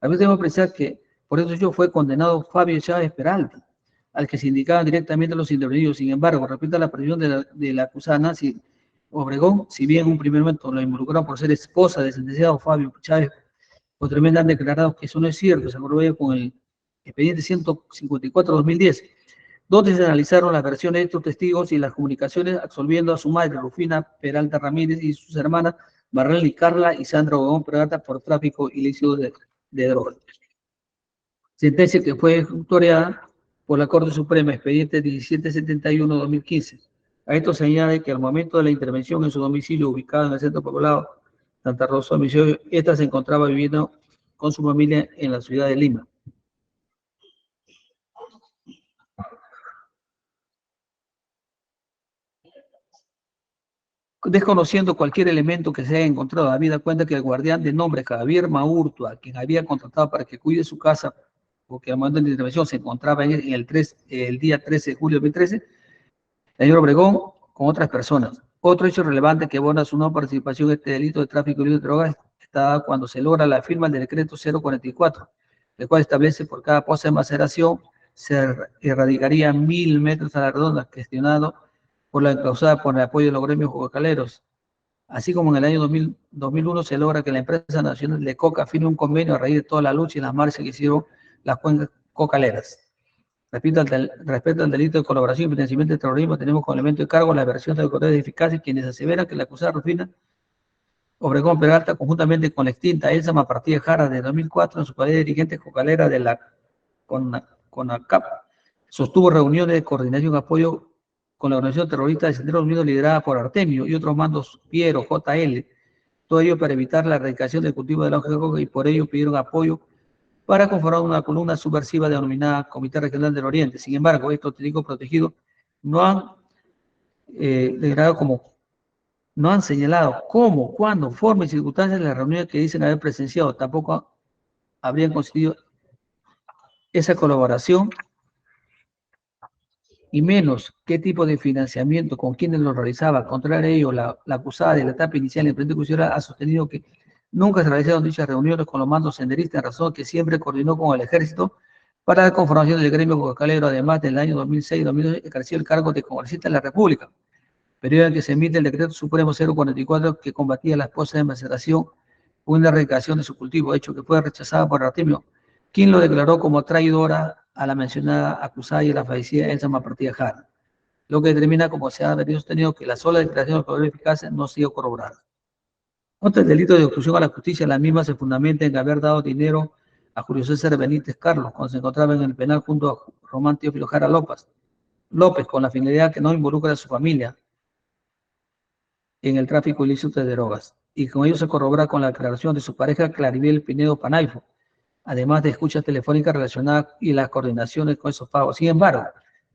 A veces debemos pensar que por eso yo fue condenado Fabio Chávez Peralta, al que se indicaban directamente los intervenidos. Sin embargo, respecto a la prisión de la acusada Nancy Obregón, si bien en un primer momento lo involucraron por ser esposa del sentenciado Fabio Chávez, posteriormente han declarado que eso no es cierto, se acordó con el expediente 154-2010, donde se analizaron las versiones de estos testigos y las comunicaciones, absolviendo a su madre, Rufina Peralta Ramírez, y sus hermanas, Marlene Carla y Sandra Obregón Peralta, por tráfico ilícito de drogas. Sentencia que fue ejecutoriada por la Corte Suprema, expediente 1771-2015. A esto se añade que al momento de la intervención en su domicilio, ubicado en el centro poblado Santa Rosa, esta se encontraba viviendo con su familia en la ciudad de Lima. Desconociendo cualquier elemento que se haya encontrado, habida cuenta que el guardián de nombre Javier Maurto, a quien había contratado para que cuide su casa, porque al momento de la intervención se encontraba en el día 13 de julio de 2013, el señor Obregón con otras personas. Otro hecho relevante que abona su no participación en este delito de tráfico ilícito de drogas está cuando se logra la firma del decreto 044, el cual establece por cada pose de maceración se erradicaría 1000 metros a la redonda, gestionado por la causada por el apoyo de los gremios cocaleros. Así como en el año 2001 se logra que la empresa nacional de coca firme un convenio a raíz de toda la lucha y las marchas que hicieron las cuencas cocaleras. Respecto al delito de colaboración y financiamiento de terrorismo, tenemos como elemento de cargo la versión de autoridades de eficacia, quienes aseveran que la acusada Rufina Obregón Peralta, conjuntamente con la extinta Elsa Mapartía Jara de 2004, en su calidad de dirigente cocalera de la CONACAP, sostuvo reuniones de coordinación y apoyo con la organización terrorista de Senderos Unidos liderada por Artemio y otros mandos Piero, JL, todo ello para evitar la erradicación del cultivo de la hoja de coca, y por ello pidieron apoyo para conformar una columna subversiva denominada Comité Regional del Oriente. Sin embargo, estos testigos protegidos no han no han señalado cómo, cuándo, forma y circunstancias de las reuniones que dicen haber presenciado. Tampoco habrían conseguido esa colaboración, y menos qué tipo de financiamiento, con quienes lo realizaba. Contrario a ello, la acusada de la etapa inicial en el Frente Judicial ha sostenido que nunca se realizaron dichas reuniones con los mandos senderistas, en razón que siempre coordinó con el ejército para la conformación del gremio cocalero. Además, del año 2006-2009 ejerció el cargo de congresista de la República, periodo en que se emite el decreto supremo 044 que combatía las poses de maceración con una erradicación de su cultivo, hecho que fue rechazado por Artemio, quien lo declaró como traidora a la mencionada acusada y a la fallecida Elsa Mapartía Jara, lo que determina, como se ha venido sostenido, que la sola declaración de poder eficacia no ha sido corroborada. Contra el delito de obstrucción a la justicia, la misma se fundamenta en haber dado dinero a Julio César Benítez Carlos cuando se encontraba en el penal junto a Román Teófilo Jara López, con la finalidad que no involucra a su familia en el tráfico ilícito de drogas, y con ello se corrobora con la declaración de su pareja Claribel Pinedo Panaifo, además de escuchas telefónicas relacionadas y las coordinaciones con esos pagos. Sin embargo,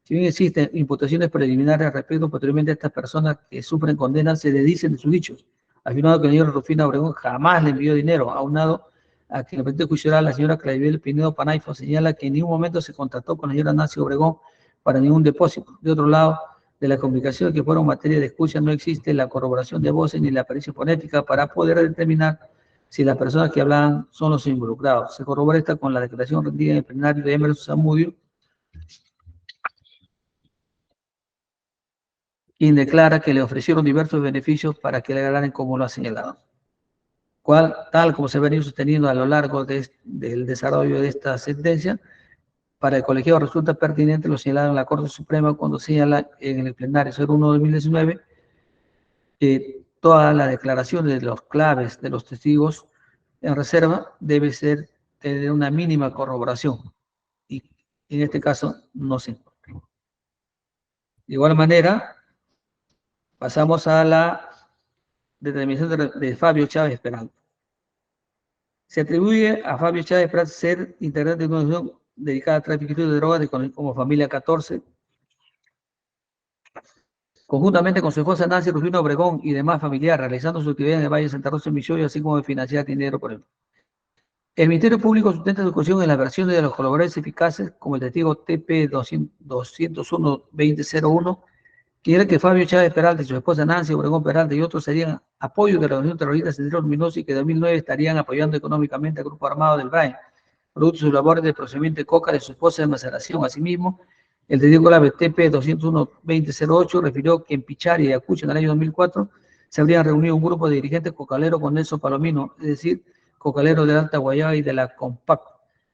si bien existen imputaciones preliminares al respecto, posteriormente estas personas que sufren condenas se desdicen de sus dichos, afirmando que la señora Rufina Obregón jamás le envió dinero, aunado a que en el Frente Judicial la señora Claribel Pinedo Panaifo señala que en ningún momento se contactó con la señora Nancy Obregón para ningún depósito. De otro lado, de la comunicación que fueron materia de escucha no existe la corroboración de voces ni la pericia fonética para poder determinar si las personas que hablaban son los involucrados. Se corrobora esta con la declaración rendida en el plenario de Emerson Zamudio, quien declara que le ofrecieron diversos beneficios para que le ganaran como lo ha señalado. Tal como se ha venido sosteniendo a lo largo del desarrollo de esta sentencia, para el colegiado resulta pertinente lo señalado en la Corte Suprema cuando señala en el plenario 01/2019 que toda la declaración de los claves de los testigos en reserva debe tener una mínima corroboración, y en este caso no se encuentra. De igual manera, pasamos a la determinación de Fabio Chávez Peralta. Se atribuye a Fabio Chávez Peralta ser integrante de una organización dedicada al tráfico de drogas como Familia 14, conjuntamente con su esposa Nancy Rufino Obregón y demás familiares, realizando su actividad en el Valle de Santa Rosa en Michoacán, así como de financiar dinero por él. El Ministerio Público sustenta su cuestión en las versiones de los colaboradores eficaces, como el testigo TP 201-2001, que era que Fabio Chávez Peralta y su esposa Nancy Obregón Peralta y otros serían apoyo de la organización terrorista Sendero Luminoso y que en 2009 estarían apoyando económicamente al grupo armado del Brain, producto de sus labores de procedimiento de coca de su esposa de maceración. Asimismo, el testigo clave TP 201-2008 refirió que en Pichari y Ayacucho en el año 2004 se habrían reunido un grupo de dirigentes cocaleros con Nelson Palomino, es decir, cocaleros de la Alta Guayaba y de la COMPAC.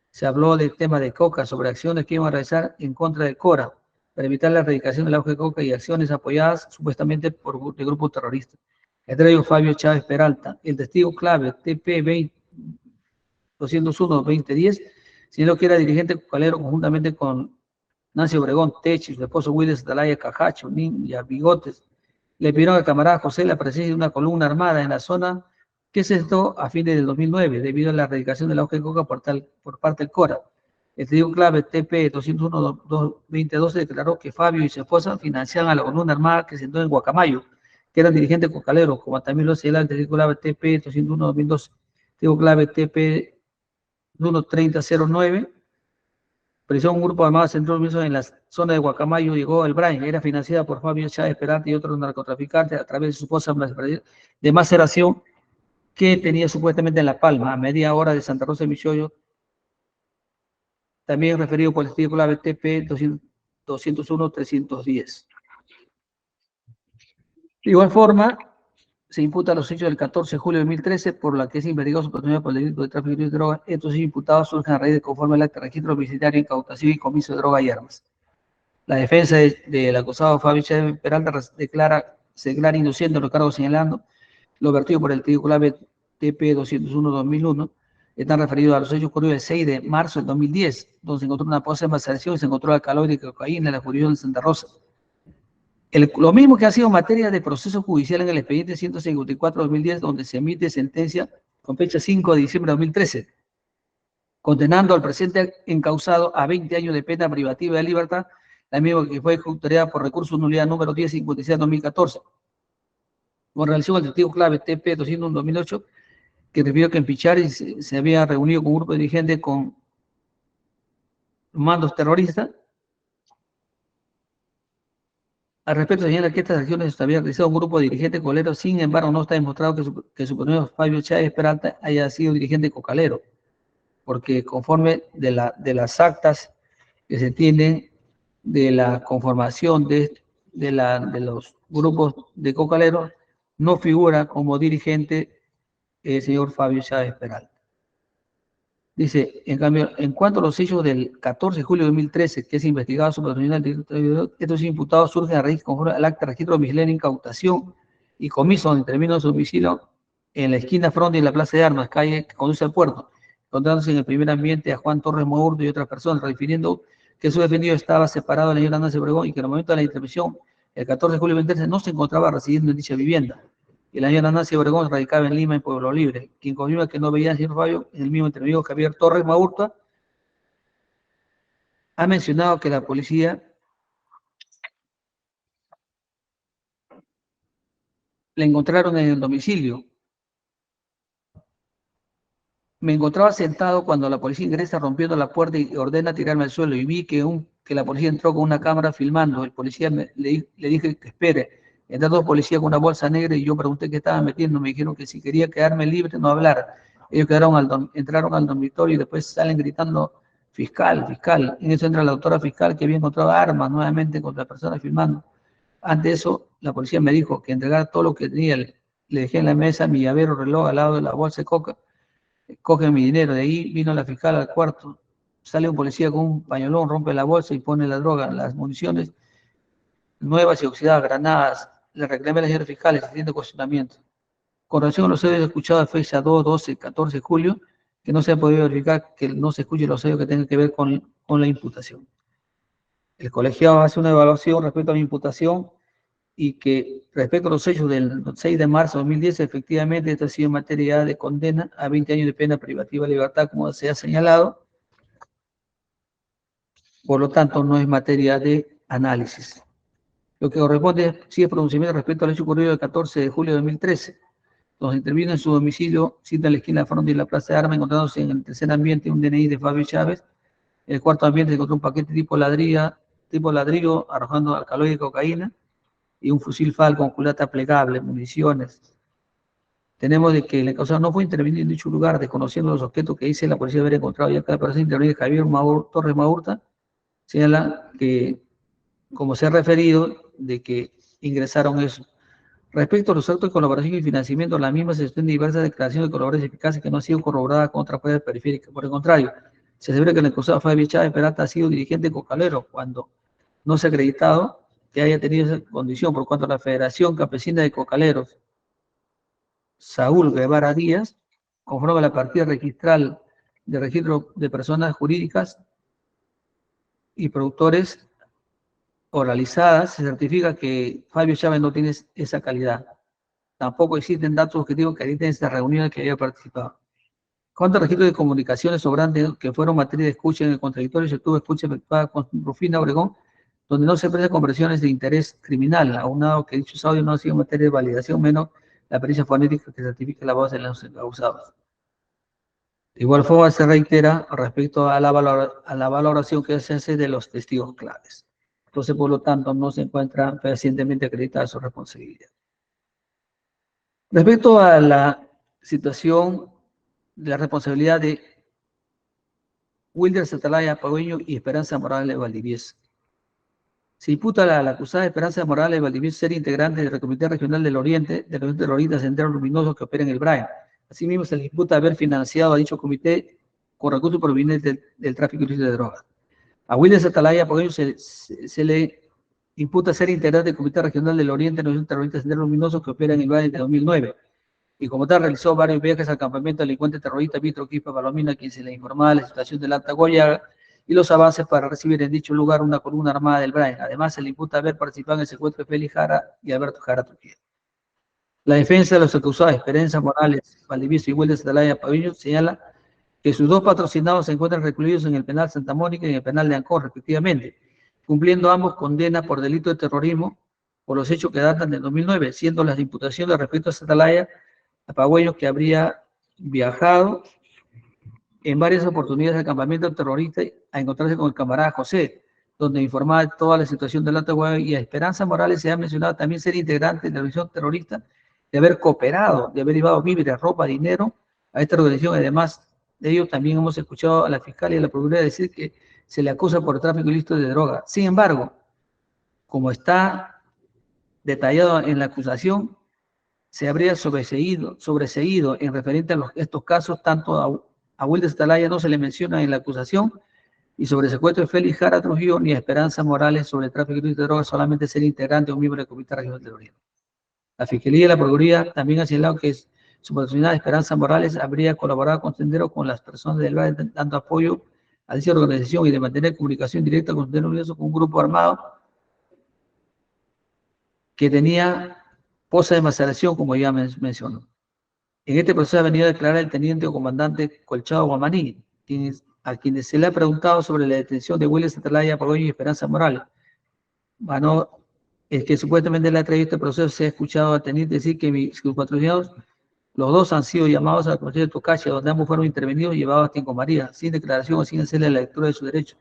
Se habló del tema de coca, sobre acciones que iban a realizar en contra del CORA, para evitar la erradicación del auge de coca y acciones apoyadas supuestamente por de grupos terroristas. Entre ellos Fabio Chávez Peralta. El testigo clave TP 201-2010 señaló que era dirigente cocalero conjuntamente con Nancy Obregón, Techi, su esposo Willis Atalaya Cajacho, Ninja, Bigotes. Le pidieron al camarada José la presencia de una columna armada en la zona que se gestó a fines del 2009 debido a la erradicación del auge de coca por parte del CORA. El testigo clave TP 201-2012 declaró que Fabio y su esposa financiaban a la columna armada que se sentó en Guacamayo, que eran dirigentes cocaleros, como también lo señala el testigo clave TP 201-2012. Testigo clave TP 13009, presionó un grupo armado central en la zona de Guacamayo, llegó el Brain, era financiada por Fabio Chávez Peralta y otros narcotraficantes a través de su esposa de maceración que tenía supuestamente en La Palma, a media hora de Santa Rosa de Michoacán, también referido por el testigo clave TP 201-310. De igual forma, se imputa los hechos del 14 de julio de 2013, por la que es investigado su oportunidad por el delito de tráfico de drogas. Estos imputados surgen a raíz de conforme al acta de registro domiciliario, incautación y comiso de droga y armas. La defensa del acusado Fabio Chávez Peralta se declara inocente de los cargos señalando lo vertido por el testigo clave TP 201-2001. Están referidos a los hechos ocurridos el 6 de marzo del 2010, donde se encontró una posa de maceración y se encontró alcaloide de cocaína en la jurisdicción de Santa Rosa. Lo mismo que ha sido materia de proceso judicial en el expediente 154-2010, donde se emite sentencia con fecha 5 de diciembre de 2013, condenando al presente encausado a 20 años de pena privativa de libertad, la misma que fue ejecutada por recurso de nulidad número 1056-2014. Con relación al testigo clave TP 201-2008, que refirió que en Pichari se había reunido con un grupo de dirigentes con mandos terroristas. Al respecto, señala que estas acciones se había realizado un grupo de dirigentes cocaleros, sin embargo, no está demostrado que su compañero Fabio Chávez Peralta haya sido dirigente cocalero, porque conforme de las actas que se tienen de la conformación de los grupos de cocaleros, no figura como dirigente el señor Fabio Chávez Peralta. Dice, en cambio, en cuanto a los hechos del 14 de julio de 2013, que es investigado sobre el delito, estos imputados surgen a raíz conforme al acta de registro domiciliario, incautación y comiso, donde terminó su domicilio en la esquina Fronda y la Plaza de Armas, calle que conduce al puerto, encontrándose en el primer ambiente a Juan Torres Mourdo y otras personas, refiriendo que su defendido estaba separado de la señora Nancy Obregón y que en el momento de la intervención, el 14 de julio de 2013, no se encontraba residiendo en dicha vivienda. Y la señora Nancy Obregón radicaba en Lima, en Pueblo Libre, quien confirma que no veía al señor Fabio en el mismo intervenido Javier Torres Maurtua. Ha mencionado que la policía le encontraron en el domicilio. Me encontraba sentado cuando la policía ingresa rompiendo la puerta y ordena tirarme al suelo y vi que un que la policía entró con una cámara filmando. El policía le dije que espere. Entraron dos policías con una bolsa negra y yo pregunté qué estaban metiendo. Me dijeron que si quería quedarme libre no hablar. Ellos entraron al dormitorio y después salen gritando fiscal, fiscal. En eso entra la doctora fiscal que había encontrado armas nuevamente contra personas filmando. Ante eso, la policía me dijo que entregara todo lo que tenía. Le dejé en la mesa mi llavero, reloj al lado de la bolsa de coca. Cogen mi dinero. De ahí vino la fiscal al cuarto. Sale un policía con un pañolón, rompe la bolsa y pone la droga, las municiones nuevas y oxidadas, granadas. Le reclamé a la señora fiscal el siguiente cuestionamiento. Con relación a los audios escuchados de fecha 2, 12, 14 de julio, que no se ha podido verificar que no se escuchen los audios que tengan que ver con la imputación. El colegiado hace una evaluación respecto a mi imputación y que respecto a los hechos del 6 de marzo de 2010, efectivamente esto ha sido materia de condena a 20 años de pena privativa de libertad, como se ha señalado. Por lo tanto, no es materia de análisis. Lo que corresponde sí es pronunciamiento respecto al hecho ocurrido el 14 de julio de 2013, donde intervino en su domicilio, cita en la esquina de Fronda y la Plaza de Armas, encontrándose en el tercer ambiente un DNI de Fabio Chávez. En el cuarto ambiente se encontró un paquete tipo ladrillo arrojando alcaloide de cocaína y un fusil FAL con culata plegable, municiones. Tenemos de que el causado no fue intervenido en dicho lugar, desconociendo los objetos que dice la policía haber encontrado, ya que la persona intervenida Javier Torres Maurta señala que, como se ha referido, de que ingresaron eso. Respecto a los actos de colaboración y financiamiento, la misma se sostiene diversas declaraciones de colaboración eficaces que no han sido corroboradas con otras pruebas periféricas. Por el contrario, se asegura que el acusado Fabio Chávez Peralta ha sido dirigente cocalero, cuando no se ha acreditado que haya tenido esa condición, por cuanto la Federación Campesina de Cocaleros, Saúl Guevara Díaz, conforme a la partida registral de registro de personas jurídicas y productores oralizadas, se certifica que Fabio Chávez no tiene esa calidad. Tampoco existen datos objetivos que acrediten esta reunión en que había participado. Cuanto al registro de comunicaciones sobrantes que fueron materia de escucha en el contradictorio, se tuvo escucha efectuada con Rufina Obregón, donde no se aprecian conversiones de interés criminal, aunado que dichos audios no han sido materia de validación, menos la pericia fonética que certifique la voz de los acusados. De igual forma, se reitera respecto a la valoración que se hace de los testigos claves. Entonces, por lo tanto, no se encuentra fehacientemente acreditada su responsabilidad. Respecto a la situación de la responsabilidad de Wilder Satalaya Pagüeño y Esperanza Morales Valdivieso. Se imputa a la acusada Esperanza Morales Valdivieso ser integrante del Comité Regional del Oriente, de los terroristas Senderos Luminosos que operan en el Brain. Asimismo, se le imputa haber financiado a dicho comité con recursos provenientes del tráfico ilícito de drogas. A Wilder Satalaya Pagüeño se le imputa ser integrante del Comité Regional del Oriente, de los terroristas Senderos Luminosos que operan en el Brain desde 2009. Y como tal, realizó varios viajes al campamento delincuente terrorista Vitro Quispa Palomino, a quien se le informaba de la situación del Alta Guayaga y los avances para recibir en dicho lugar una columna armada del Brain. Además, se le imputa haber participado en el secuestro de Félix Jara y Alberto Jara Trujillo. La defensa de los acusados Esperanza Morales Valdivieso y Wilder Satalaya Pagüeño señala que sus dos patrocinados se encuentran recluidos en el penal Santa Mónica y en el penal de Ancón, respectivamente, cumpliendo ambos condena por delito de terrorismo por los hechos que datan del 2009, siendo las imputaciones respecto a Satalaya Pagüeño, que habría viajado en varias oportunidades al campamento terrorista a encontrarse con el camarada José, donde informaba de toda la situación del Alta Guayaga, y a Esperanza Morales se ha mencionado también ser integrante de la organización terrorista, de haber cooperado, de haber llevado víveres, ropa, dinero a esta organización. Además de ello, también hemos escuchado a la fiscal y a la procuraduría decir que se le acusa por tráfico ilícito de droga. Sin embargo, como está detallado en la acusación, se habría sobreseído en referente a estos casos, tanto a Wilder Satalaya no se le menciona en la acusación, y sobre el secuestro de Félix Jara Trujillo ni a Esperanza Morales sobre el tráfico de drogas, solamente ser integrante o miembro del Comité Regional de Terrorismo. La Fiscalía y la Procuraduría también han señalado que su patrocinada Esperanza Morales habría colaborado con Sendero, con las personas del BAE, dando apoyo a dicha organización y de mantener comunicación directa con Sendero Unido, con un grupo armado que tenía posa de maceración, como ya mencionó. En este proceso ha venido a declarar el teniente o comandante Colchado Guamaní, a quienes se le ha preguntado sobre la detención de Wilder Satalaya Pagüeño y Esperanza Morales. Bueno, es que supuestamente en la entrevista del proceso se ha escuchado al teniente decir que sus patrocinados, los dos han sido llamados a la Comisión de Tocacha, donde ambos fueron intervenidos y llevados a Tinco María, sin declaración o sin hacerle la lectura de su derecho.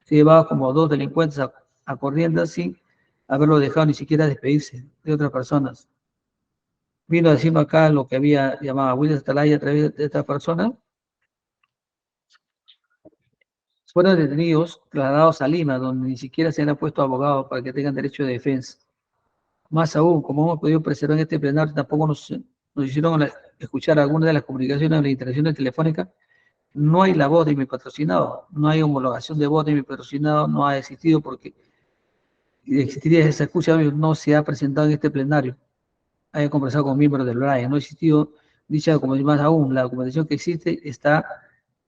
Se llevaba como 2 delincuentes a corrientes sin haberlo dejado ni siquiera despedirse de otras personas. Vino a decirme acá lo que había llamado a William Atalaya a través de esta persona. Fueron detenidos, trasladados a Lima, donde ni siquiera se han puesto abogados para que tengan derecho de defensa. Más aún, como hemos podido preservar en este plenario, tampoco nos hicieron escuchar algunas de las comunicaciones o las interacciones telefónicas. No hay la voz de mi patrocinado, no hay homologación de voz de mi patrocinado, no ha existido porque existiría esa escucha, no se ha presentado en este plenario. Haya conversado con miembros del BRAE, no ha existido dicha documentación. Más aún, la documentación que existe está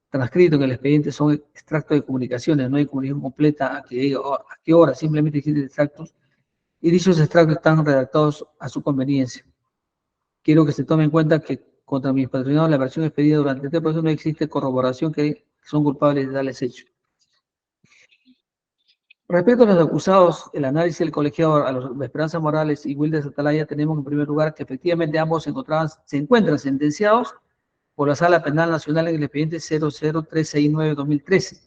transcrito en el expediente, son extractos de comunicaciones, no hay comunicación completa a que diga a qué hora, simplemente existen extractos y dichos extractos están redactados a su conveniencia. Quiero que se tome en cuenta que contra mis patrocinados la versión expedida durante este proceso no existe corroboración que son culpables de tales hechos. Respecto a los acusados, el análisis del colegiado a los Esperanza Morales y Wilder Atalaya, tenemos en primer lugar que efectivamente ambos se encuentran sentenciados por la Sala Penal Nacional en el expediente 00369-2013,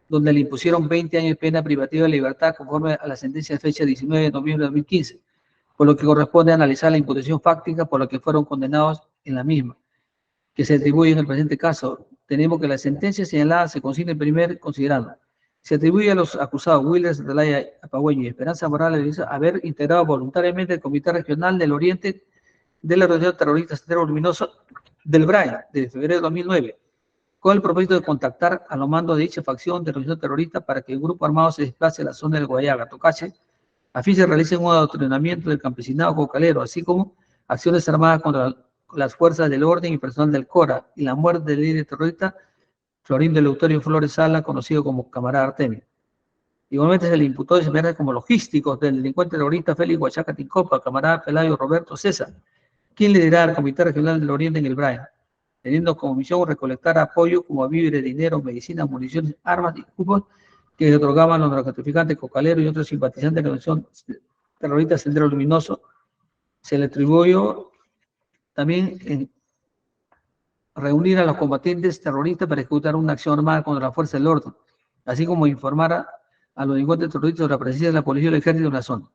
donde le impusieron 20 años de pena privativa de libertad conforme a la sentencia de fecha 19 de noviembre de 2015, por lo que corresponde analizar la imputación fáctica por la que fueron condenados en la misma, que se atribuye en el presente caso. Tenemos que la sentencia señalada se consigna en primer considerando. Se atribuye a los acusados Wilder Atalaya Apagüeño y Esperanza Morales haber integrado voluntariamente el Comité Regional del Oriente de la organización terrorista Sendero Luminoso del BRAE de febrero de 2009, con el propósito de contactar a los mandos de dicha facción de organización terrorista para que el grupo armado se desplace a la zona del Guayaga, Tocache, a fin de realizar un adoctrinamiento del campesinado cocalero, así como acciones armadas contra las fuerzas del orden y personal del CORA, y la muerte del líder terrorista Florín del Eleuterio Flores Sala, conocido como Camarada Artemio. Igualmente se le imputó desempeñar como logísticos del delincuente terrorista Félix Huachaca Tincopa, Camarada Pelayo Roberto César, quien lideraba el Comité Regional del Oriente en el BRAE, teniendo como misión recolectar apoyo como víveres, dinero, medicinas, municiones, armas y cupos que otorgaban los narcotraficantes cocaleros y otros simpatizantes de la organización terrorista Sendero Luminoso. Se le atribuyó también en reunir a los combatientes terroristas para ejecutar una acción armada contra la fuerza del orden, así como informar a los delincuentes terroristas sobre la presencia de la policía y el ejército en la zona.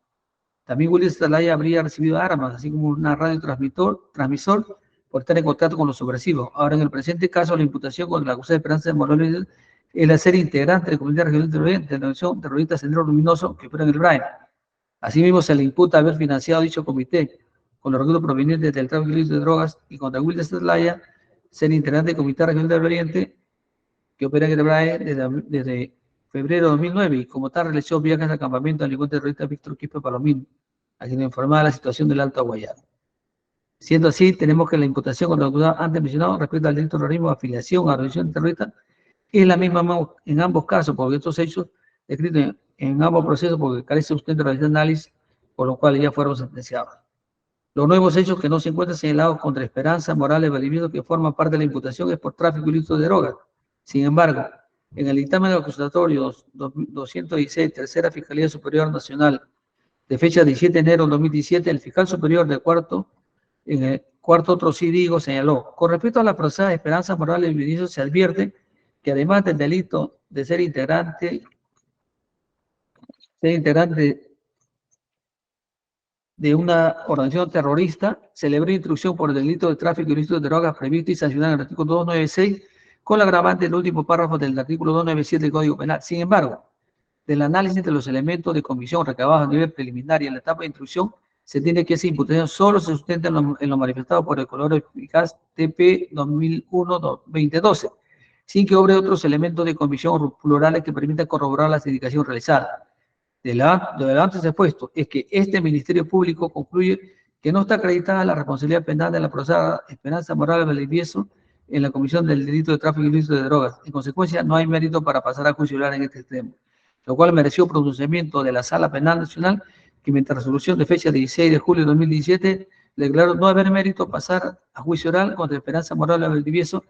También William Atalaya habría recibido armas, así como una radiotransmisor por estar en contacto con los subversivos. Ahora, en el presente caso, la imputación contra la acusada Esperanza de Morales es la ser integrante del Comité Regional de la Organización Terrorista Sendero Luminoso que fuera en el BRAE. Asimismo, se le imputa haber financiado dicho comité con los recursos provenientes del tráfico ilícito de drogas y contra William Atalaya ser integrante del Comité Regional del Oriente que opera en el BRAE desde febrero de 2009 y como tal realizó viajes al campamento del delincuente terrorista Víctor Quispe Palomino, a quien informaba la situación del Alto Guayana. Siendo así, tenemos que la imputación contra el acusado antes mencionado respecto al delito de terrorismo, afiliación a organización terrorista, es la misma en ambos casos, porque estos hechos descritos en ambos procesos, porque carece sustento de análisis, por lo cual ya fueron sentenciados. Los nuevos hechos que no se encuentran señalados contra Esperanza Morales Valdivieso, que forman parte de la imputación, es por tráfico ilícito de drogas. Sin embargo, en el dictamen acusatorio 216, Tercera Fiscalía Superior Nacional, de fecha 17 de enero de 2017, el fiscal superior del en el cuarto otro sí digo, señaló, con respecto a la procesada Esperanza Morales Valdivieso, se advierte que además del delito de ser integrante de una organización terrorista, celebró instrucción por el delito de tráfico ilícito de drogas previsto y sancionado en el artículo 296, con la agravante del último párrafo del artículo 297 del Código Penal. Sin embargo, del análisis de los elementos de comisión recabados a nivel preliminar y en la etapa de instrucción, se tiene que esa imputación solo se sustenta en lo manifestado por el color eficaz TP 2001-2012, sin que obre otros elementos de comisión plurales que permitan corroborar la indicación realizada. De lo antes expuesto es que este Ministerio Público concluye que no está acreditada la responsabilidad penal de la procesada Esperanza Morales Valdivieso en la comisión del delito de tráfico ilícito de drogas. En consecuencia, no hay mérito para pasar a juicio oral en este extremo, lo cual mereció pronunciamiento de la Sala Penal Nacional, que mediante resolución de fecha 16 de julio de 2017 declaró no haber mérito pasar a juicio oral contra Esperanza Morales Valdivieso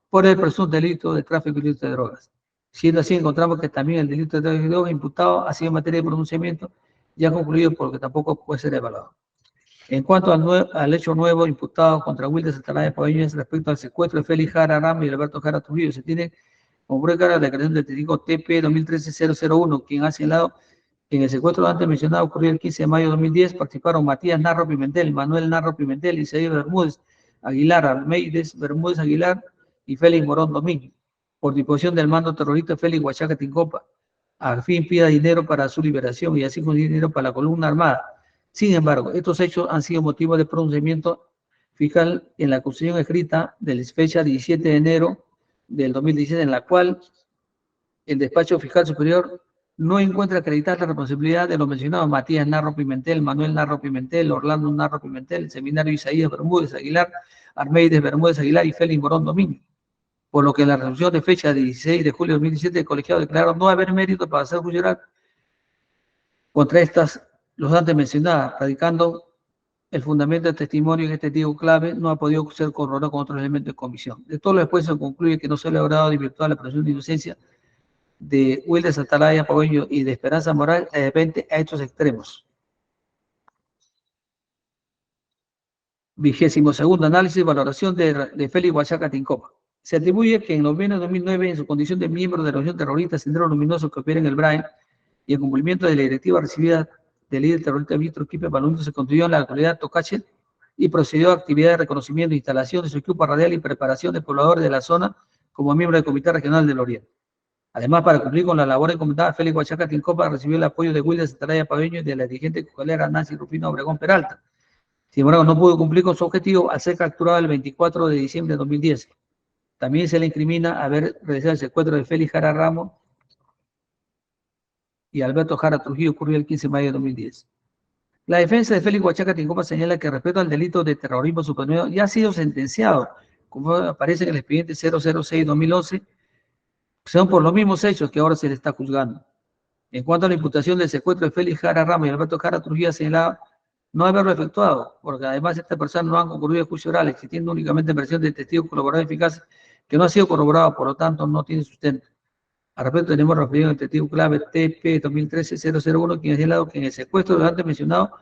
por el presunto delito de tráfico ilícito de drogas. Siendo así, encontramos que también el delito de tráfico de drogas imputado ha sido en materia de pronunciamiento ya concluido porque tampoco puede ser evaluado. En cuanto al hecho nuevo imputado contra Wilder Atalaya Pabello respecto al secuestro de Félix Jara Ramos y Alberto Jara Trujillo, se tiene como prueba de la declaración del testigo TP 2013-001, quien ha señalado que en el secuestro antes mencionado ocurrió el 15 de mayo de 2010, participaron Matías Narro Pimentel, Manuel Narro Pimentel, Isaías Bermúdez Aguilar, Almeides Bermúdez Aguilar y Félix Morón Domínguez, por disposición del mando terrorista Félix Huachaca Tincopa, al fin pida dinero para su liberación y así conseguir dinero para la columna armada. Sin embargo, estos hechos han sido motivo de pronunciamiento fiscal en la acusación escrita de la fecha 17 de enero del 2017, en la cual el despacho fiscal superior no encuentra acreditada la responsabilidad de los mencionados Matías Narro Pimentel, Manuel Narro Pimentel, Orlando Narro Pimentel, el seminario Isaías Bermúdez Aguilar, Armeides Bermúdez Aguilar y Félix Morón Domínguez, por lo que en la resolución de fecha 16 de julio de 2017 el colegiado declaró no haber mérito para hacer juicio oral contra los antes mencionadas, radicando el fundamento del testimonio que este testigo clave no ha podido ser corroborado con otros elementos de comisión. De todo lo después se concluye que no se ha logrado desvirtuar la presunción de inocencia de Wilder Atalaya Pagüeño y de Esperanza Moral de repente a estos extremos. 22º análisis y valoración de Félix Huachaca Tincopa. Se atribuye que en noviembre de 2009, en su condición de miembro de la organización terrorista Sendero Luminoso que opera en el BRAE y en cumplimiento de la directiva recibida del líder terrorista Víctor Quipe Balunto, se constituyó en la localidad Tocache y procedió a actividades de reconocimiento, instalación de su equipo radial y preparación de pobladores de la zona como miembro del Comité Regional del Oriente. Además, para cumplir con la labor encomendada, Félix Huachaca Tincopa recibió el apoyo de Wilder Atalaya Pagüeño y de la dirigente cocalera Nancy Rufino Obregón Peralta. Sin embargo, no pudo cumplir con su objetivo al ser capturado el 24 de diciembre de 2010. También se le incrimina haber realizado el secuestro de Félix Jara Ramos y Alberto Jara Trujillo, ocurrió el 15 de mayo de 2010. La defensa de Félix Huachaca Tincopa señala que respecto al delito de terrorismo suponido ya ha sido sentenciado, como aparece en el expediente 006-2011, son por los mismos hechos que ahora se le está juzgando. En cuanto a la imputación del secuestro de Félix Jara Ramos y Alberto Jara Trujillo, señalaba no haberlo efectuado, porque además estas personas no han concurrido a juicio oral, existiendo únicamente versión de testigos colaboradores eficaces que no ha sido corroborado, por lo tanto no tiene sustento. Al respecto tenemos referido en el testigo clave TP 2013-001, quien ha señalado que en el secuestro de antes mencionado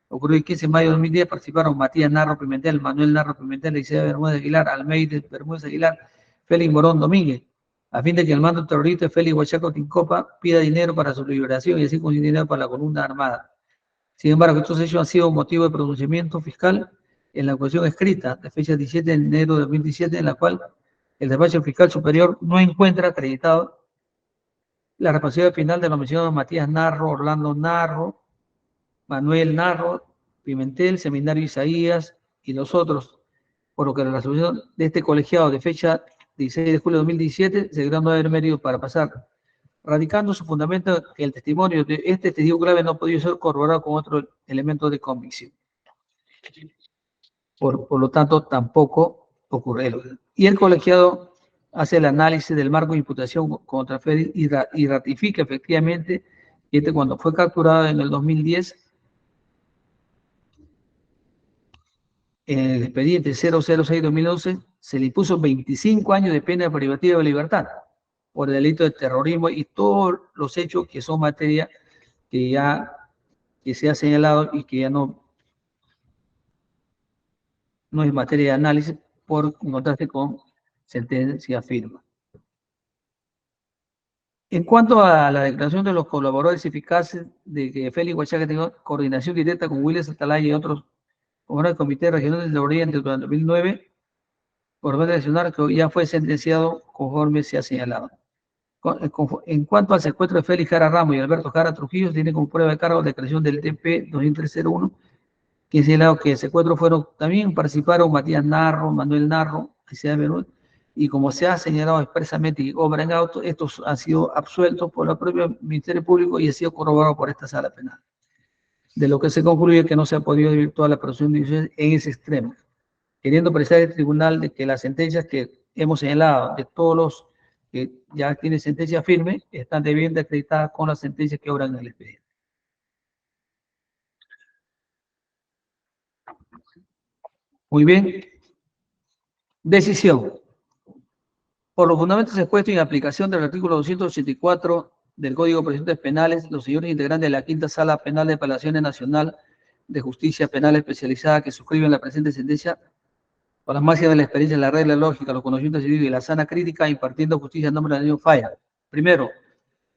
ocurrió el 15 de mayo de 2010, participaron Matías Narro Pimentel, Manuel Narro Pimentel, Isaías Bermúdez Aguilar, Almeides Bermúdez Aguilar, Félix Morón Domínguez, a fin de que el mando terrorista Félix Huachaca Tincopa pida dinero para su liberación y así conseguir dinero para la columna armada. Sin embargo, estos hechos han sido motivo de pronunciamiento fiscal en la acusación escrita de fecha 17 de enero de 2017, en la cual el despacho fiscal superior no encuentra acreditado la responsabilidad final de los mencionados Matías Narro, Orlando Narro, Manuel Narro, Pimentel, Seminario Isaías y los otros, por lo que la resolución de este colegiado de fecha 16 de julio de 2017 se no haber mérito para pasar, radicando su fundamento que el testimonio de este testigo clave no ha podido ser corroborado con otro elemento de convicción. Por lo tanto, tampoco ocurre. Y el colegiado hace el análisis del marco de imputación contra Félix y ratifica efectivamente que cuando fue capturado en el 2010, en el expediente 006-2011, se le impuso 25 años de pena privativa de libertad por el delito de terrorismo y todos los hechos que son materia que se ha señalado y que ya no es materia de análisis por encontrarse con sentencia firme. En cuanto a la declaración de los colaboradores eficaces de que Félix Huachaca tenía coordinación directa con Wilder Atalaya y otros como el Comité Regional del Oriente durante 2009, por mencionar que ya fue sentenciado conforme se ha señalado. En cuanto al secuestro de Félix Jara Ramos y Alberto Jara Trujillo, tiene como prueba de cargo la declaración del TP 2003-01, que ha señalado que el secuestro también participaron Matías Narro, Manuel Narro, y como se ha señalado expresamente y obra en auto, estos han sido absueltos por el propio Ministerio Público y ha sido corroborado por esta sala penal. De lo que se concluye que no se ha podido desvirtuar la presunción de inocencia en ese extremo, queriendo precisar el tribunal de que las sentencias que hemos señalado, de todos los que ya tienen sentencia firme, están debidamente acreditadas con las sentencias que obran en el expediente. Muy bien. Decisión. Por los fundamentos expuestos en aplicación del artículo 284 del Código de Procedimientos Penales, los señores integrantes de la Quinta Sala Penal de Apelaciones Nacional de Justicia Penal Especializada que suscriben la presente sentencia con las máximas de la experiencia, la regla lógica, los conocimientos civiles y la sana crítica, impartiendo justicia en nombre de la nación falla. Primero,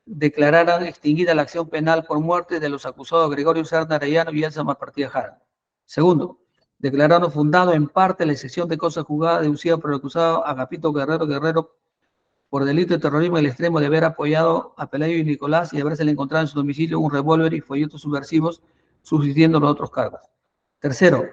declararan extinguida la acción penal por muerte de los acusados Gregorio Serna Arellano y Elsa Malpartida Jara. Segundo, declararon fundado en parte la excepción de causa juzgada deducida por el acusado Agapito Guerrero por delito de terrorismo al extremo de haber apoyado a Pelayo y Nicolás y haberse encontrado en su domicilio un revólver y folletos subversivos, subsistiendo los otros cargos. Tercero,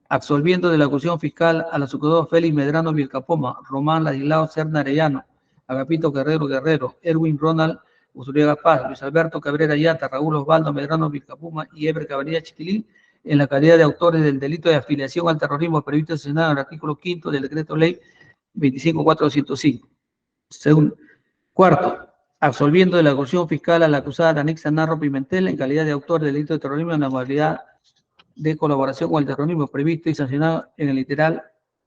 absolviendo de la acusación fiscal a los acusados Félix Medrano Vilcapoma, Román Ladislao Serna Arellano, Agapito Guerrero, Erwin Ronald Usuriaga Paz, Luis Alberto Cabrera Yata, Raúl Osvaldo Medrano Vilcapuma y Eber Cabanilla Chiquilín, en la calidad de autores del delito de afiliación al terrorismo previsto en el artículo 5 del decreto ley 25.405. Segundo. Cuarto, absolviendo de la acusación fiscal a la acusada Danixa Narro Pimentel en calidad de autor del delito de terrorismo en la modalidad de colaboración con el terrorismo previsto y sancionado en el literal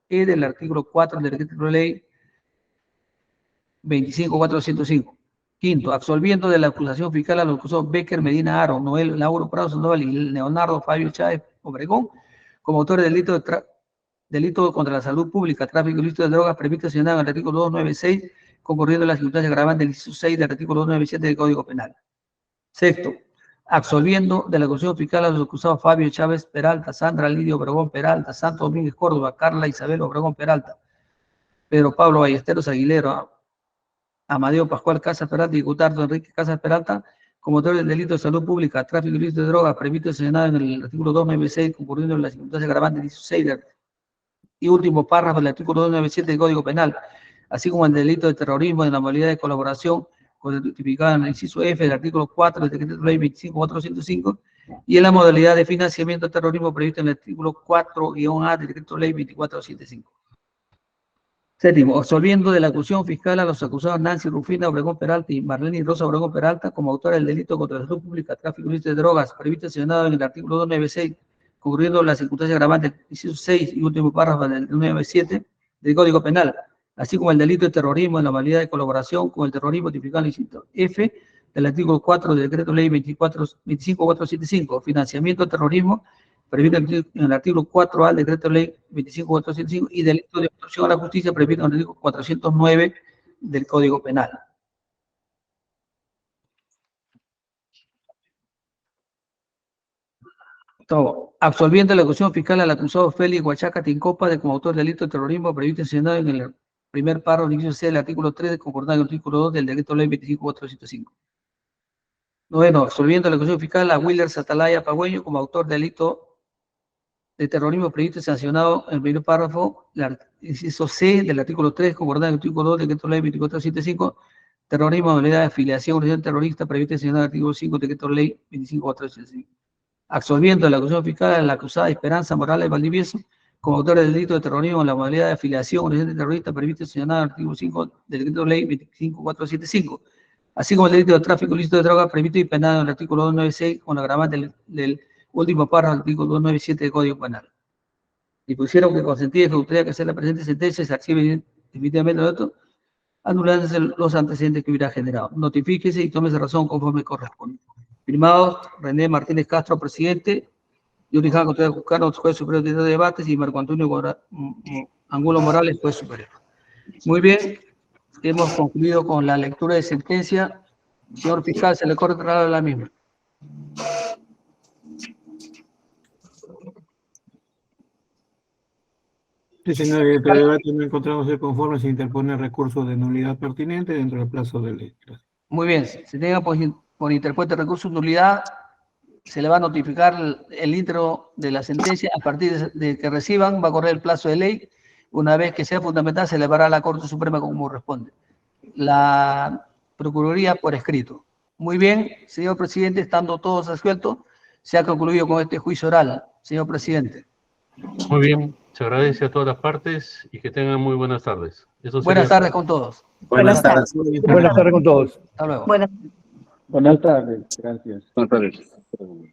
E del artículo 4 del decreto ley 25.405. Quinto, absolviendo de la acusación fiscal a los acusados Becker Medina Aro, Noel Lauro Prado Sandoval y Leonardo Fabio Chávez Obregón como autores del delito contra la salud pública, tráfico ilícito de drogas previsto y sancionado en el artículo 296, concurriendo las circunstancias agravantes del inciso 6 del artículo 297 del Código Penal. Sexto, absolviendo de la acusación fiscal a los acusados Fabio Chávez Peralta, Sandra Lidio Obregón Peralta, Santo Domínguez Córdoba, Carla Isabel Obregón Peralta, Pedro Pablo Ballesteros Aguilero, Amadeo Pascual Casas Peralta y Gutardo Enrique Casas Peralta, como autores del delito de salud pública, tráfico ilícito de drogas, previsto y sancionado en el artículo 296, concurriendo en las circunstancias agravantes del inciso 6 y último párrafo del artículo 297 del Código Penal, así como el delito de terrorismo en la modalidad de colaboración con el tipificado en el inciso F del artículo 4 del decreto ley 25.405 y en la modalidad de financiamiento de terrorismo previsto en el artículo 4-A del decreto ley 24.75. Séptimo, absolviendo de la acusación fiscal a los acusados Nancy Rufina Obregón Peralta y Marlene Rosa Obregón Peralta como autores del delito contra la salud pública, tráfico ilícito de drogas, previsto y sancionado en el artículo 296, concurriendo las circunstancias agravantes del inciso 6 y último párrafo del 297 del Código Penal, así como el delito de terrorismo en la modalidad de colaboración con el terrorismo tipificado en el inciso F del artículo 4 del decreto ley 25.475, financiamiento de terrorismo, previsto en el artículo 4A del decreto ley 25.475 y delito de obstrucción a la justicia previsto en el artículo 409 del Código Penal. Todo. Absolviendo la acusación fiscal al acusado Félix Huachaca Tincopa de como autor del delito de terrorismo previsto y sancionado en el primer párrafo del inciso C del artículo 3 concordado en el artículo 2 del decreto ley 25.405. Noveno, absolviendo la acusación fiscal a Willer Satalaya Pagüeño como autor del delito de terrorismo previsto y sancionado en el primer párrafo, el inciso C del artículo 3, concordado en el artículo 2 del decreto ley 2475, terrorismo en modalidad de afiliación a organización terrorista previsto y sancionado en el artículo 5 del decreto ley 25485. Absolviendo la acusación fiscal a la acusada Esperanza Morales Valdivieso como autor del delito de terrorismo en la modalidad de afiliación a organización terrorista previsto y sancionado en el artículo 5 del decreto ley 25475, así como el delito de tráfico ilícito de drogas previsto y penado en el artículo 296 con la agravante del último párrafo del artículo 297 del Código Penal. Dispusieron que consentía que gustaría que sea la presente sentencia se archive definitivamente el otro, anulándose los antecedentes que hubiera generado. Notifíquese y tómese razón conforme corresponde. Firmados, René Martínez Castro, presidente, Yuri Jan Contreras Juscano, juez superior de debates, y Marco Antonio Angulo Morales, juez superior. Muy bien, hemos concluido con la lectura de sentencia. Señor fiscal, se le corta la misma. Sí, señor, en este debate no encontramos el conforme, se interpone recurso de nulidad pertinente dentro del plazo de ley. Gracias. Muy bien, se tenga por interpuesto recurso de nulidad, se le va a notificar el intro de la sentencia. A partir de que reciban, va a correr el plazo de ley. Una vez que sea fundamental, se elevará a la Corte Suprema como corresponde. La Procuraduría por escrito. Muy bien, señor presidente, estando todos resueltos, se ha concluido con este juicio oral, señor presidente. Muy bien, se agradece a todas las partes y que tengan muy buenas tardes. Eso Buenas sería... tardes con todos. Buenas tardes. Buenas tardes con todos. Hasta luego. Buenas Buenas tardes, gracias. Buenas tardes.